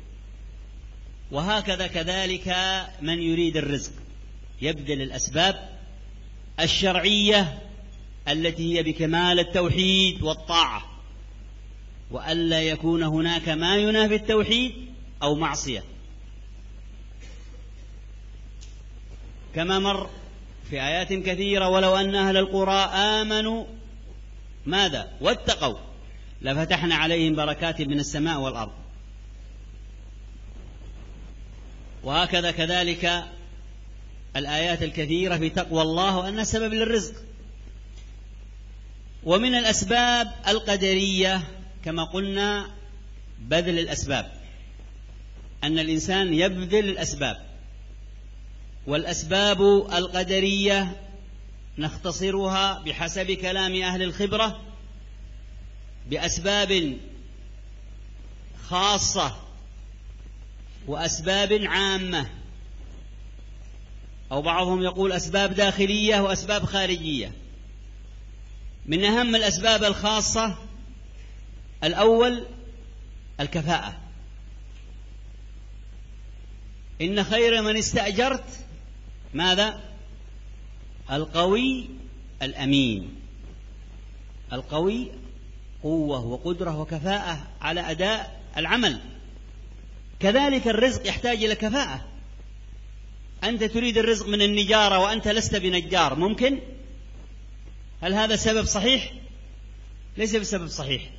وهكذا كذلك من يريد الرزق يبذل الأسباب الشرعية التي هي بكمال التوحيد والطاعة، وألا يكون هناك ما ينافي التوحيد أو معصية، كما مر في آيات كثيرة: ولو أن أهل القرى آمنوا ماذا؟ واتقوا لفتحنا عليهم بركات من السماء والأرض. وهكذا كذلك الآيات الكثيرة في تقوى الله وأنها سبب للرزق. ومن الأسباب القدرية كما قلنا بذل الأسباب، أن الإنسان يبذل الأسباب. والأسباب القدرية نختصرها بحسب كلام أهل الخبرة بأسباب خاصة وأسباب عامة، أو بعضهم يقول أسباب داخلية وأسباب خارجية. من أهم الأسباب الخاصة الأول الكفاءة. إن خير من استأجرت ماذا؟ القوي الأمين. القوي قوة وقدرة وكفاءة على أداء العمل. كذلك الرزق يحتاج إلى كفاءة. أنت تريد الرزق من النجارة وأنت لست بنجار، ممكن؟ هل هذا سبب صحيح؟ ليس بسبب صحيح.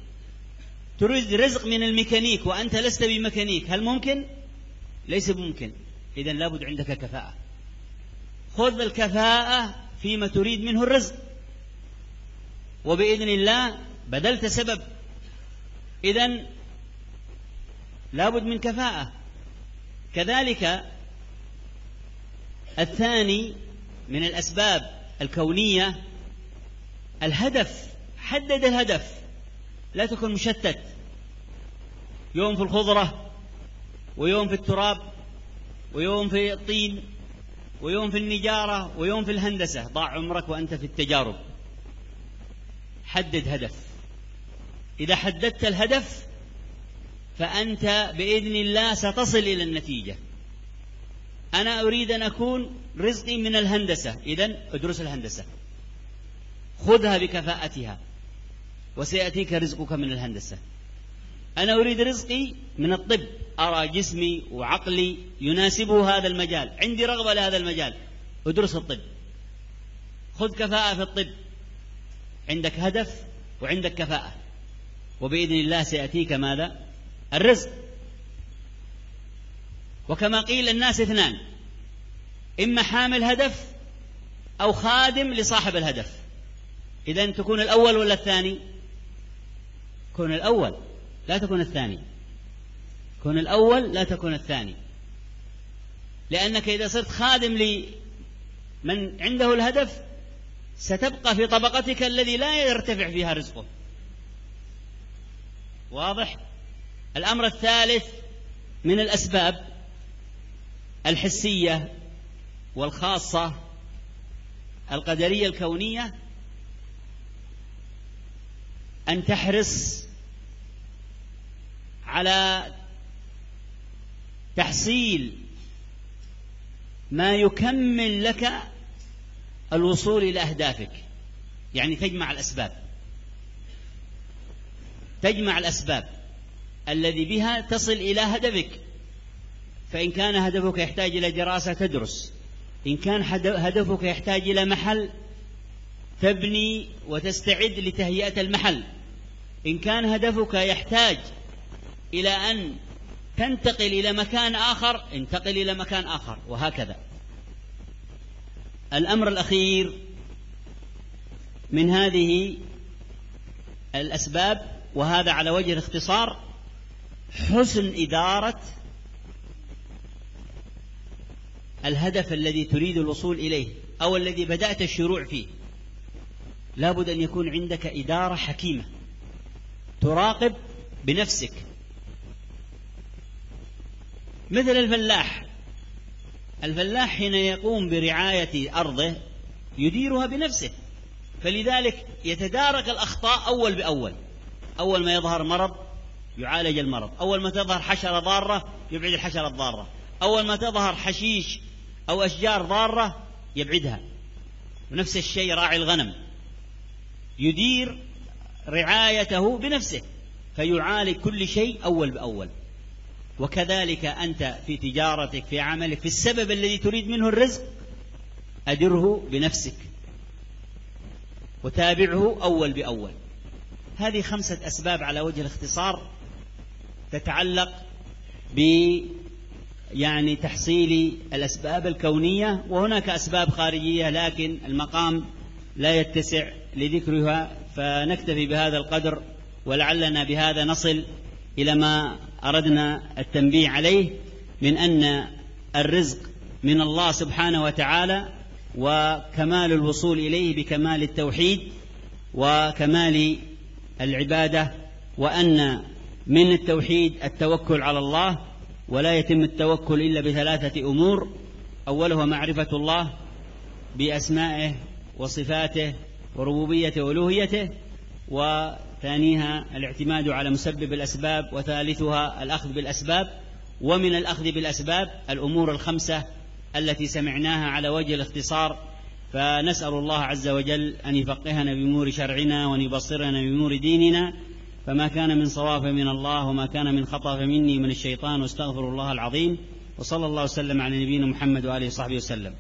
تريد رزق من الميكانيك وأنت لست بميكانيك، هل ممكن؟ ليس ممكن. إذن لابد عندك كفاءة. خذ الكفاءة فيما تريد منه الرزق. وبإذن الله بذلت سبب. إذن لابد من كفاءة. كذلك الثاني من الأسباب الكونية الهدف. حدد الهدف، لا تكن مشتت، يوم في الخضرة ويوم في التراب ويوم في الطين ويوم في النجارة ويوم في الهندسة. ضاع عمرك وأنت في التجارب. حدد هدف. إذا حددت الهدف فأنت بإذن الله ستصل إلى النتيجة. أنا أريد أن أكون رزقي من الهندسة، إذن ادرس الهندسة، خذها بكفاءتها وسيأتيك رزقك من الهندسة. أنا أريد رزقي من الطب، أرى جسمي وعقلي يناسبه هذا المجال، عندي رغبة لهذا المجال، ادرس الطب، خذ كفاءة في الطب. عندك هدف وعندك كفاءة، وبإذن الله سيأتيك ماذا؟ الرزق. وكما قيل الناس اثنان، إما حامل هدف أو خادم لصاحب الهدف. إذن تكون الأول ولا الثاني؟ كن الأول لا تكون الثاني. كن الأول لا تكون الثاني، لأنك إذا صرت خادم لمن عنده الهدف ستبقى في طبقتك الذي لا يرتفع فيها رزقه. واضح؟ الأمر الثالث من الأسباب الحسية والخاصة القدرية الكونية أن تحرص على تحصيل ما يكمل لك الوصول إلى أهدافك. يعني تجمع الأسباب الذي بها تصل إلى هدفك. فإن كان هدفك يحتاج إلى دراسة تدرس، إن كان هدفك يحتاج إلى محل تبني وتستعد لتهيئة المحل، إن كان هدفك يحتاج إلى أن تنتقل إلى مكان آخر انتقل إلى مكان آخر، وهكذا. الأمر الأخير من هذه الأسباب، وهذا على وجه الاختصار، حسن إدارة الهدف الذي تريد الوصول إليه أو الذي بدأت الشروع فيه. لابد أن يكون عندك إدارة حكيمة، تراقب بنفسك. مثل الفلاح حين يقوم برعاية أرضه يديرها بنفسه، فلذلك يتدارك الأخطاء أول بأول. أول ما يظهر مرض يعالج المرض، أول ما تظهر حشرة ضارة يبعد الحشرة الضارة، أول ما تظهر حشيش أو أشجار ضارة يبعدها. ونفس الشيء راعي الغنم يدير رعايته بنفسه، فيعالج كل شيء أول بأول. وكذلك أنت في تجارتك، في عملك، في السبب الذي تريد منه الرزق، أدره بنفسك وتابعه أول بأول. هذه 5 أسباب على وجه الاختصار تتعلق يعني تحصيل الأسباب الكونية، وهناك أسباب خارجية لكن المقام لا يتسع لذكرها، فنكتفي بهذا القدر، ولعلنا بهذا نصل إلى ما أردنا التنبيه عليه، من أن الرزق من الله سبحانه وتعالى، وكمال الوصول إليه بكمال التوحيد وكمال العبادة، وأن من التوحيد التوكل على الله، ولا يتم التوكل إلا ب3 أمور: أولها معرفة الله بأسمائه وصفاته وربوبيته وألوهيته، وثانيها الاعتماد على مسبب الأسباب، وثالثها الأخذ بالأسباب. ومن الأخذ بالأسباب الأمور ال5 التي سمعناها على وجه الاختصار. فنسأل الله عز وجل أن يفقهنا بأمور شرعنا وأن يبصرنا بأمور ديننا، فما كان من صواب من الله وما كان من خطأ فمني من الشيطان، واستغفر الله العظيم. وصلى الله وسلم على نبينا محمد وآله وصحبه وسلم.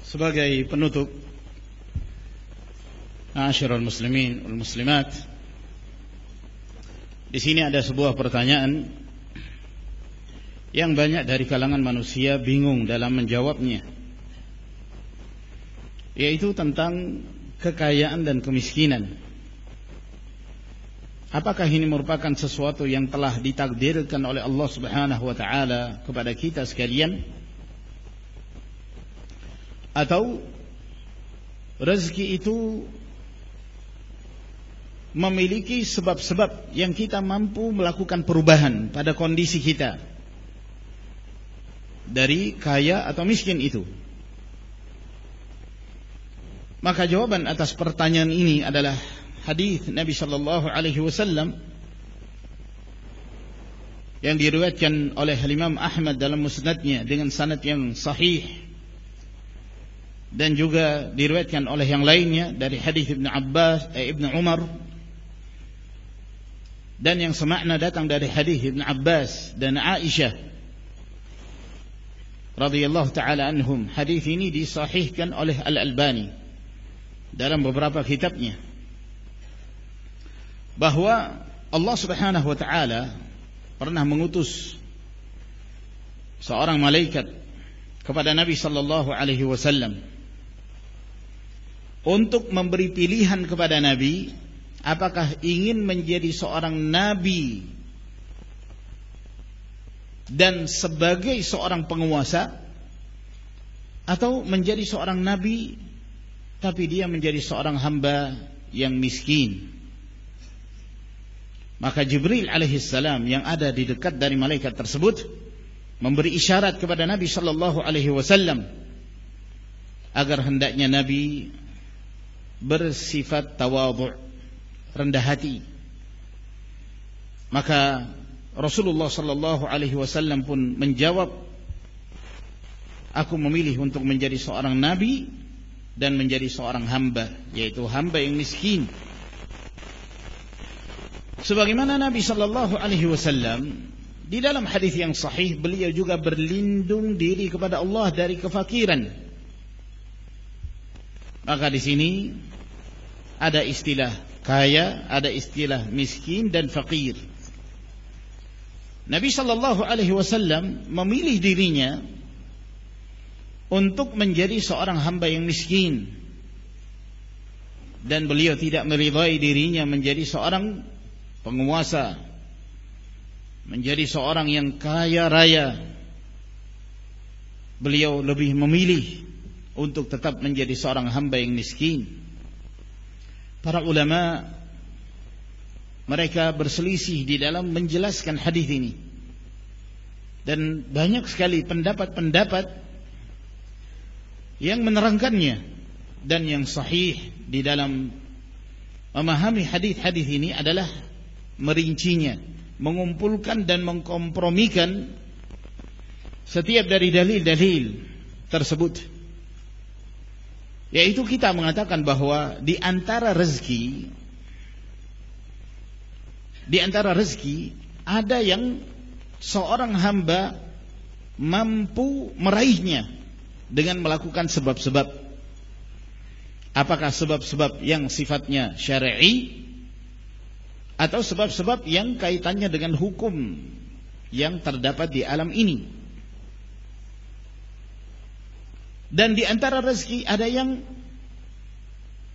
Sebagai penutup, ma'asyiral muslimin wal muslimat, di sini ada sebuah pertanyaan yang banyak dari kalangan manusia bingung dalam menjawabnya, yaitu tentang kekayaan dan kemiskinan. Apakah ini merupakan sesuatu yang telah ditakdirkan oleh Allah Subhanahu wa taala kepada kita sekalian, atau rezeki itu memiliki sebab-sebab yang kita mampu melakukan perubahan pada kondisi kita dari kaya atau miskin itu? Maka jawaban atas pertanyaan ini adalah hadis Nabi sallallahu alaihi wasallam yang diriwayatkan oleh Imam Ahmad dalam musnadnya dengan sanad yang sahih, dan juga diriwayatkan oleh yang lainnya dari hadis Ibnu Umar, dan yang semakna datang dari hadis Ibnu Abbas dan Aisyah radhiyallahu taala anhum. Hadis ini disahihkan oleh Al-Albani dalam beberapa kitabnya, bahwa Allah Subhanahu wa taala pernah mengutus seorang malaikat kepada Nabi sallallahu alaihi wasallam untuk memberi pilihan kepada Nabi, apakah ingin menjadi seorang nabi dan sebagai seorang penguasa, atau menjadi seorang nabi tapi dia menjadi seorang hamba yang miskin. Maka Jibril alaihissalam yang ada di dekat dari malaikat tersebut memberi isyarat kepada Nabi sallallahu alaihi wasallam agar hendaknya Nabi bersifat tawadhu', rendah hati. Maka Rasulullah sallallahu alaihi wasallam pun menjawab, aku memilih untuk menjadi seorang nabi dan menjadi seorang hamba, yaitu hamba yang miskin. Sebagaimana Nabi sallallahu alaihi wasallam di dalam hadis yang sahih, beliau juga berlindung diri kepada Allah dari kefakiran. Maka di sini ada istilah kaya, ada istilah miskin dan fakir. Nabi sallallahu alaihi wasallam memilih dirinya untuk menjadi seorang hamba yang miskin, dan beliau tidak meridai dirinya menjadi seorang penguasa, menjadi seorang yang kaya raya. Beliau lebih memilih untuk tetap menjadi seorang hamba yang miskin. Para ulama mereka berselisih di dalam menjelaskan hadis ini, dan banyak sekali pendapat-pendapat yang menerangkannya. Dan yang sahih di dalam memahami hadis-hadis ini adalah merincinya, mengumpulkan dan mengkompromikan setiap dari dalil-dalil tersebut. Yaitu kita mengatakan bahwa di antara rezeki ada yang seorang hamba mampu meraihnya dengan melakukan sebab-sebab. Apakah sebab-sebab yang sifatnya syar'i atau sebab-sebab yang kaitannya dengan hukum yang terdapat di alam ini. Dan di antara rezeki ada yang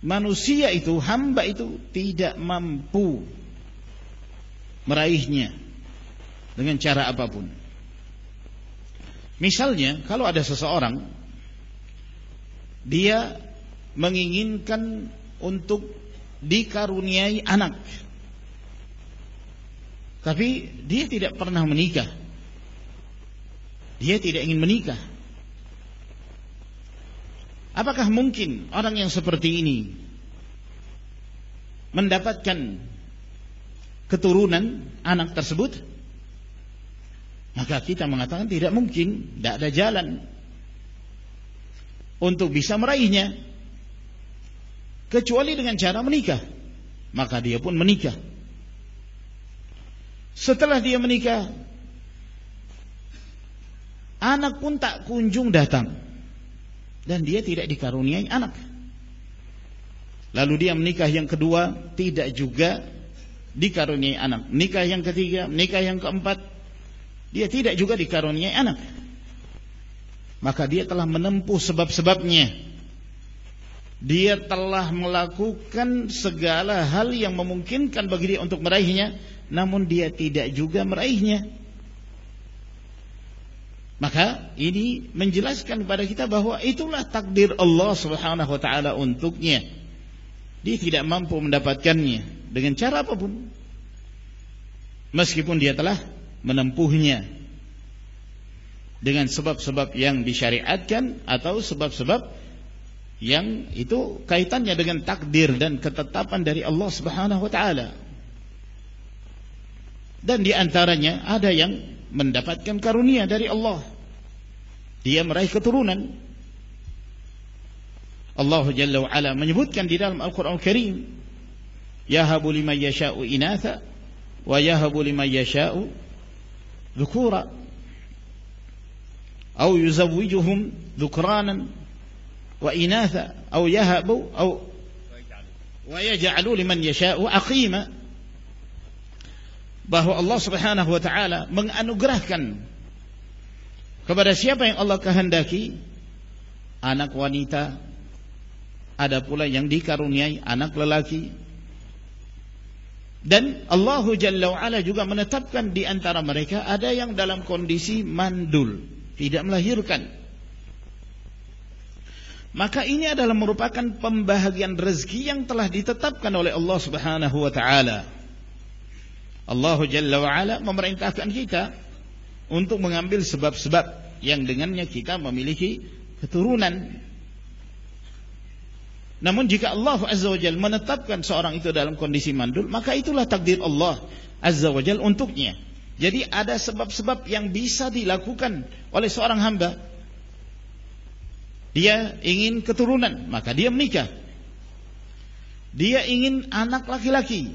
manusia itu, hamba itu tidak mampu meraihnya dengan cara apapun. Misalnya, kalau ada seseorang dia menginginkan untuk dikaruniai anak, tapi dia tidak pernah menikah, dia tidak ingin menikah. Apakah mungkin orang yang seperti ini mendapatkan keturunan anak tersebut? Maka kita mengatakan tidak mungkin, tidak ada jalan untuk bisa meraihnya kecuali dengan cara menikah. Maka dia pun menikah. Setelah dia menikah, anak pun tak kunjung datang, dan dia tidak dikaruniai anak. Lalu dia menikah yang kedua, tidak juga dikaruniai anak. Nikah yang ketiga, nikah yang keempat, dia tidak juga dikaruniai anak, maka dia telah menempuh sebab-sebabnya. Dia telah melakukan segala hal yang memungkinkan bagi dia untuk meraihnya, namun dia tidak juga meraihnya. Maka ini menjelaskan kepada kita bahwa itulah takdir Allah Subhanahu wa taala untuknya. Dia tidak mampu mendapatkannya dengan cara apapun, meskipun dia telah menempuhnya dengan sebab-sebab yang disyariatkan atau sebab-sebab yang itu kaitannya dengan takdir dan ketetapan dari Allah Subhanahu wa taala. Dan di antaranya ada yang mendapatkan karunia dari Allah, dia meraih keturunan. Allah Jalla wa Ala menyebutkan di dalam Al-Qur'an Al-Karim, yahabu liman yasha'u inatha wa yahabu liman yasha'u dhukura aw yuzawwijuhum dhukranan wa inatha aw yahabu aw wa yaj'alu liman yasha'u aqima. Bahwa Allah Subhanahu wa taala menganugerahkan kepada siapa yang Allah kehendaki anak wanita, ada pula yang dikaruniai anak lelaki. Dan Allah Jalla wa Ala juga menetapkan di antara mereka ada yang dalam kondisi mandul, tidak melahirkan. Maka ini adalah merupakan pembahagian rezeki yang telah ditetapkan oleh Allah Subhanahu wa taala. Allah Jalla wa Ala memerintahkan kita untuk mengambil sebab-sebab yang dengannya kita memiliki keturunan. Namun jika Allah Azza wa Jalla menetapkan seorang itu dalam kondisi mandul, maka itulah takdir Allah Azza wa Jalla untuknya. Jadi ada sebab-sebab yang bisa dilakukan oleh seorang hamba. Dia ingin keturunan, maka dia menikah. Dia ingin anak laki-laki,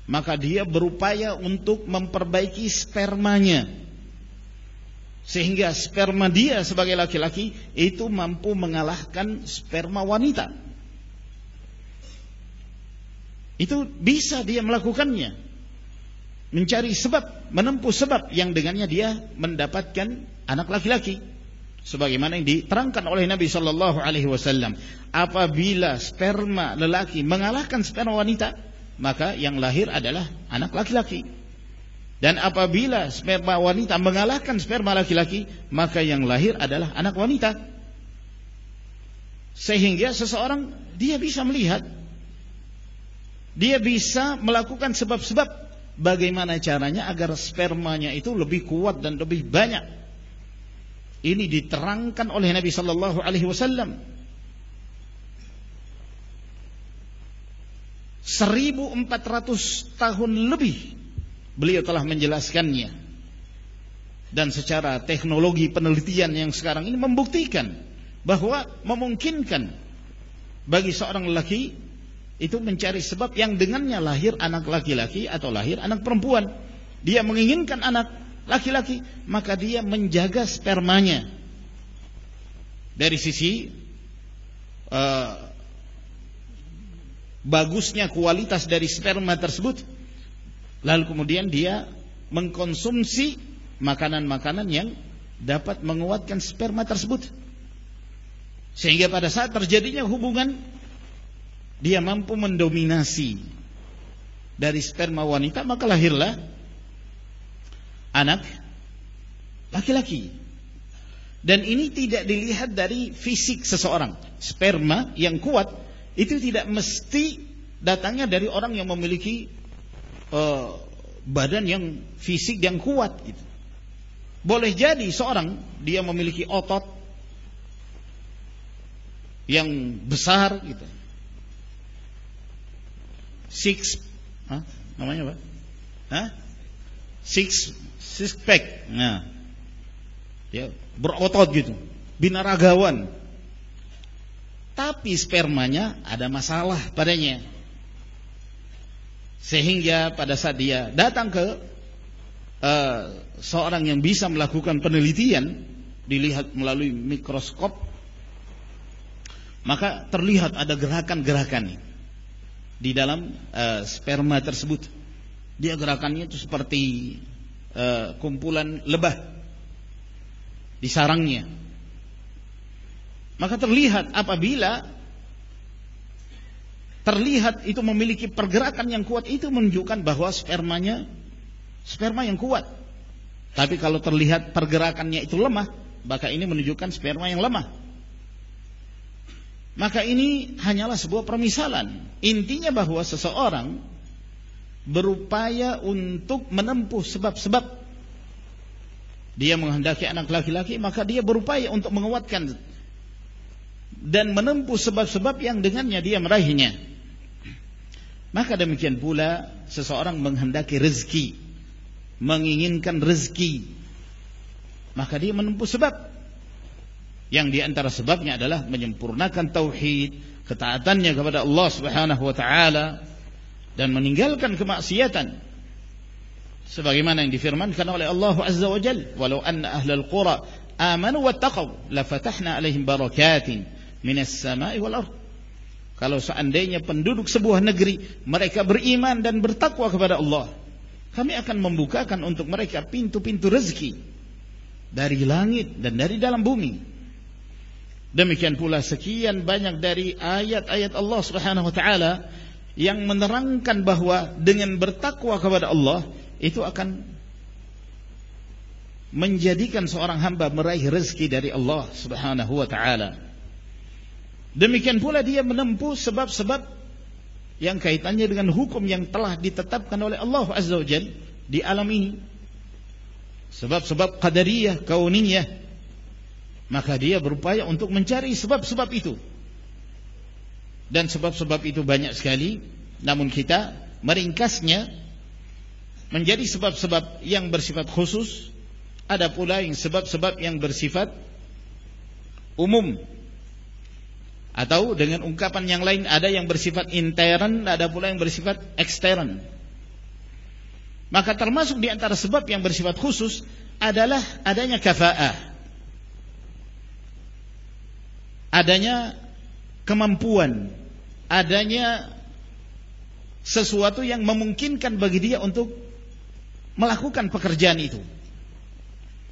maka dia berupaya untuk memperbaiki spermanya, sehingga sperma dia sebagai laki-laki itu mampu mengalahkan sperma wanita. Itu bisa dia melakukannya, mencari sebab, menempuh sebab yang dengannya dia mendapatkan anak laki-laki. Sebagaimana yang diterangkan oleh Nabi Sallallahu Alaihi Wasallam, apabila sperma lelaki mengalahkan sperma wanita, maka yang lahir adalah anak laki-laki. Dan apabila sperma wanita mengalahkan sperma laki-laki, maka yang lahir adalah anak wanita. Sehingga seseorang dia bisa melihat, dia bisa melakukan sebab-sebab bagaimana caranya agar spermanya itu lebih kuat dan lebih banyak. Ini diterangkan oleh Nabi Sallallahu Alaihi Wasallam. 1400 tahun lebih beliau telah menjelaskannya. Dan secara teknologi penelitian yang sekarang ini membuktikan bahwa memungkinkan bagi seorang lelaki itu mencari sebab yang dengannya lahir anak laki-laki atau lahir anak perempuan. Dia menginginkan anak laki-laki, maka dia menjaga spermanya dari sisi bagusnya kualitas dari sperma tersebut. Lalu kemudian dia mengkonsumsi makanan-makanan yang dapat menguatkan sperma tersebut, sehingga pada saat terjadinya hubungan dia mampu mendominasi dari sperma wanita, maka lahirlah anak laki-laki. Dan ini tidak dilihat dari fisik seseorang. Sperma yang kuat itu tidak mesti datangnya dari orang yang memiliki badan yang fisik yang kuat gitu. Boleh jadi seorang dia memiliki otot yang besar gitu, namanya apa? Six pack. Nah, dia berotot gitu, binaragawan. Tapi spermanya ada masalah padanya, sehingga pada saat dia datang ke seorang yang bisa melakukan penelitian, dilihat melalui mikroskop, maka terlihat ada gerakan-gerakan di dalam sperma tersebut. Dia gerakannya itu seperti kumpulan lebah di sarangnya. Maka terlihat apabila terlihat itu memiliki pergerakan yang kuat, itu menunjukkan bahwa sperma yang kuat. Tapi kalau terlihat pergerakannya itu lemah, maka ini menunjukkan sperma yang lemah. Maka ini hanyalah sebuah permisalan. Intinya bahwa seseorang berupaya untuk menempuh sebab-sebab. Dia menghendaki anak laki-laki, maka dia berupaya untuk menguatkan dan menempuh sebab-sebab yang dengannya dia meraihnya. Maka demikian pula seseorang menghendaki rezeki, menginginkan rezeki, maka dia menempuh sebab. Yang di antara sebabnya adalah menyempurnakan tauhid, ketaatannya kepada Allah Subhanahu wa taala, dan meninggalkan kemaksiatan. Sebagaimana yang difirmankan oleh Allah Azza wa Jalla, "Walau anna ahlal qura amanu wattaqaw lafatahna 'alaihim barakatin minas sama'i wal ardh." Kalau seandainya penduduk sebuah negeri mereka beriman dan bertakwa kepada Allah, kami akan membukakan untuk mereka pintu-pintu rezeki dari langit dan dari dalam bumi. Demikian pula sekian banyak dari ayat-ayat Allah Subhanahu wa taala yang menerangkan bahwa dengan bertakwa kepada Allah itu akan menjadikan seorang hamba meraih rezeki dari Allah Subhanahu wa taala. Demikian pula dia menempuh sebab-sebab yang kaitannya dengan hukum yang telah ditetapkan oleh Allah Azza wa Jalla di alam ini. Sebab-sebab qadariyah, kauniyah. Maka dia berupaya untuk mencari sebab-sebab itu. Dan sebab-sebab itu banyak sekali, namun kita meringkasnya menjadi sebab-sebab yang bersifat khusus. Ada pula yang sebab-sebab yang bersifat umum, atau dengan ungkapan yang lain, ada yang bersifat intern, ada pula yang bersifat ekstern. Maka termasuk di antara sebab yang bersifat khusus adalah adanya kafa'ah, adanya kemampuan, adanya sesuatu yang memungkinkan bagi dia untuk melakukan pekerjaan itu.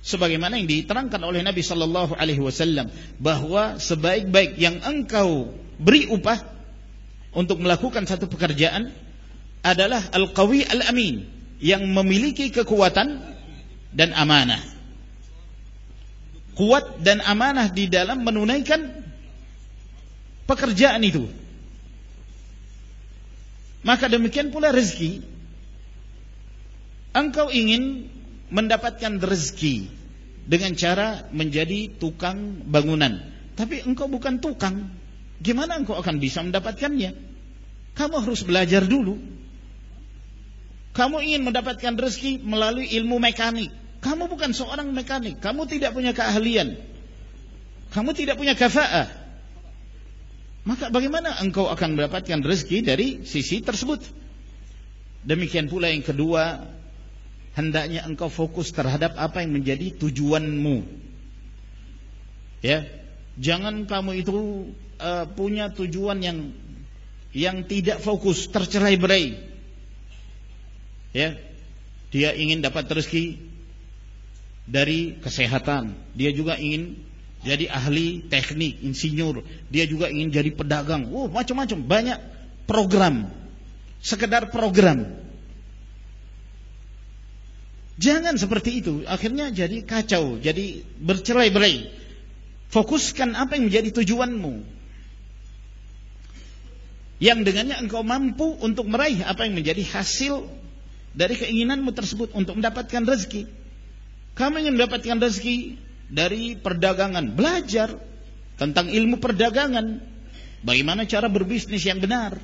Sebagaimana yang diterangkan oleh Nabi sallallahu alaihi wasallam bahwa sebaik-baik yang engkau beri upah untuk melakukan satu pekerjaan adalah al-qawi al-amin, yang memiliki kekuatan dan amanah. Kuat dan amanah di dalam menunaikan pekerjaan itu. Maka demikian pula rezeki. Engkau ingin mendapatkan rezeki dengan cara menjadi tukang bangunan, tapi engkau bukan tukang. Gimana engkau akan bisa mendapatkannya? Kamu harus belajar dulu. Kamu ingin mendapatkan rezeki melalui ilmu mekanik. Kamu bukan seorang mekanik. Kamu tidak punya keahlian. Kamu tidak punya kafa'ah. Maka bagaimana engkau akan mendapatkan rezeki dari sisi tersebut? Demikian pula yang kedua, hendaknya engkau fokus terhadap apa yang menjadi tujuanmu. Ya, jangan kamu itu punya tujuan yang tidak fokus, tercerai-berai. Ya, dia ingin dapat rezeki dari kesehatan, dia juga ingin jadi ahli teknik, insinyur, dia juga ingin jadi pedagang. Macam-macam, banyak program, sekedar program. Jangan seperti itu, akhirnya jadi kacau, jadi bercerai-berai. Fokuskan apa yang menjadi tujuanmu, yang dengannya engkau mampu untuk meraih apa yang menjadi hasil dari keinginanmu tersebut untuk mendapatkan rezeki. Kamu ingin mendapatkan rezeki dari perdagangan, belajar tentang ilmu perdagangan, bagaimana cara berbisnis yang benar,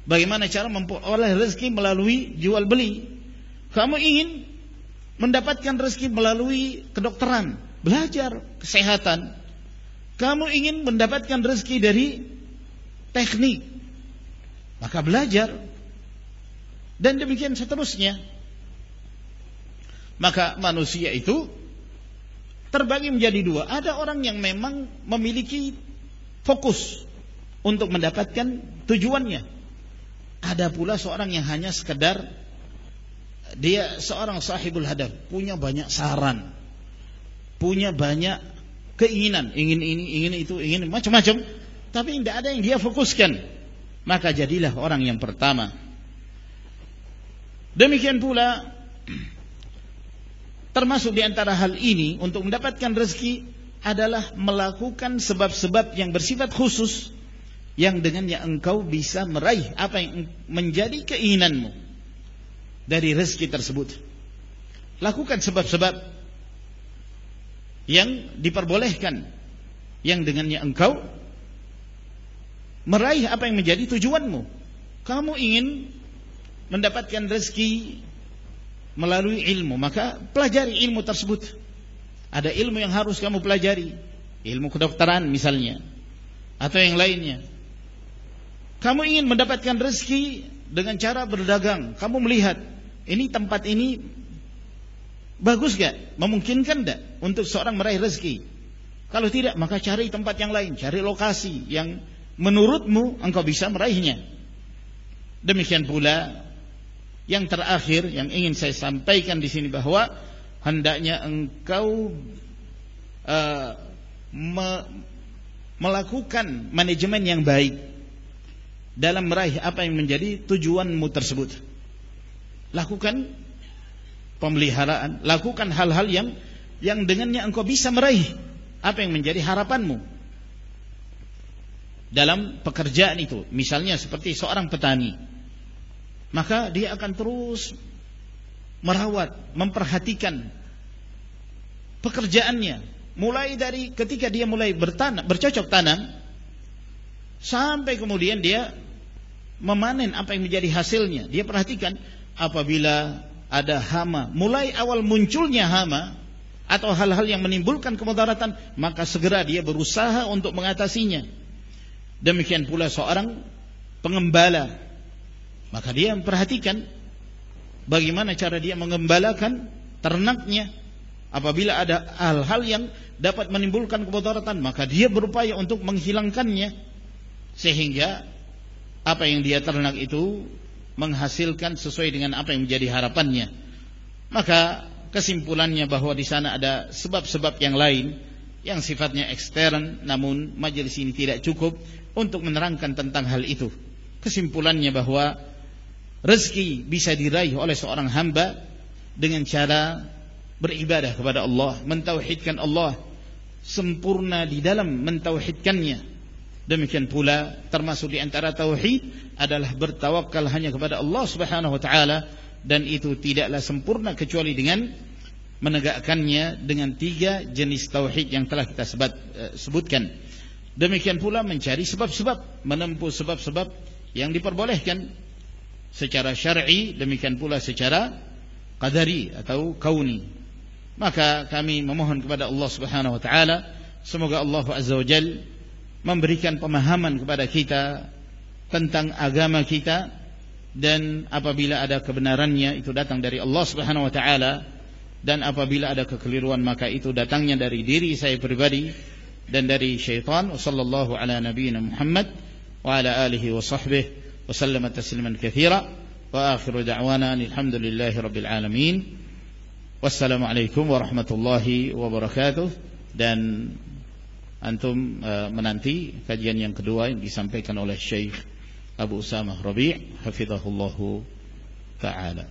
bagaimana cara memperoleh rezeki melalui jual beli. Kamu ingin mendapatkan rezeki melalui kedokteran, belajar kesehatan. Kamu ingin mendapatkan rezeki dari teknik, maka belajar. Dan demikian seterusnya. Maka manusia itu terbagi menjadi dua. Ada orang yang memang memiliki fokus untuk mendapatkan tujuannya. Ada pula seorang yang hanya sekedar dia seorang sahibul hadaf, punya banyak saran, punya banyak keinginan, ingin ini, ingin itu, ingin macam-macam, tapi tidak ada yang dia fokuskan, maka jadilah orang yang pertama. Demikian pula termasuk di antara hal ini untuk mendapatkan rezeki adalah melakukan sebab-sebab yang bersifat khusus yang dengannya engkau bisa meraih apa yang menjadi keinginanmu dari rezeki tersebut. Lakukan sebab-sebab yang diperbolehkan yang dengannya engkau meraih apa yang menjadi tujuanmu. Kamu ingin mendapatkan rezeki melalui ilmu, maka pelajari ilmu tersebut. Ada ilmu yang harus kamu pelajari, ilmu kedokteran misalnya, atau yang lainnya. Kamu ingin mendapatkan rezeki dengan cara berdagang. Kamu melihat ini tempat ini bagus gak? Memungkinkan gak untuk seorang meraih rezeki? Kalau tidak, maka cari tempat yang lain, cari lokasi yang menurutmu engkau bisa meraihnya. Demikian pula yang terakhir yang ingin saya sampaikan di sini, bahwa hendaknya engkau melakukan manajemen yang baik dalam meraih apa yang menjadi tujuanmu tersebut. Lakukan pemeliharaan, lakukan hal-hal yang dengannya engkau bisa meraih apa yang menjadi harapanmu dalam pekerjaan itu. Misalnya seperti seorang petani, maka dia akan terus merawat, memperhatikan pekerjaannya, mulai dari ketika dia mulai bercocok tanam sampai kemudian dia memanen apa yang menjadi hasilnya. Dia perhatikan apabila ada hama, mulai awal munculnya hama atau hal-hal yang menimbulkan kemudaratan, maka segera dia berusaha untuk mengatasinya. Demikian pula seorang pengembala, maka dia memperhatikan bagaimana cara dia mengembalakan ternaknya. Apabila ada hal-hal yang dapat menimbulkan kemudaratan, maka dia berupaya untuk menghilangkannya, sehingga apa yang dia ternak itu menghasilkan sesuai dengan apa yang menjadi harapannya. Maka kesimpulannya bahwa di sana ada sebab-sebab yang lain yang sifatnya ekstern, namun majelis ini tidak cukup untuk menerangkan tentang hal itu. Kesimpulannya bahwa rezeki bisa diraih oleh seorang hamba dengan cara beribadah kepada Allah, mentauhidkan Allah, sempurna di dalam mentauhidkannya. Demikian pula termasuk di antara tauhid adalah bertawakal hanya kepada Allah Subhanahu wa taala, dan itu tidaklah sempurna kecuali dengan menegakkannya dengan 3 jenis tauhid yang telah kita sebutkan. Demikian pula mencari sebab-sebab, menempuh sebab-sebab yang diperbolehkan secara syar'i, demikian pula secara qadari atau kauni. Maka kami memohon kepada Allah Subhanahu wa taala, semoga Allah Azza wa Jalla memberikan pemahaman kepada kita tentang agama kita, dan apabila ada kebenarannya itu datang dari Allah Subhanahu wa taala, dan apabila ada kekeliruan maka itu datangnya dari diri saya pribadi dan dari syaitan. Wassallallahu ala nabiyyina Muhammad wa ala alihi wa sahbihi wa sallama tasliman katsira, wa akhiru da'wana alhamdulillahi rabbil alamin. Wassalamualaikum warahmatullahi wabarakatuh. Dan antum menanti kajian yang kedua yang disampaikan oleh Syekh Abu Usamah Rabi' hafizahullahu ta'ala.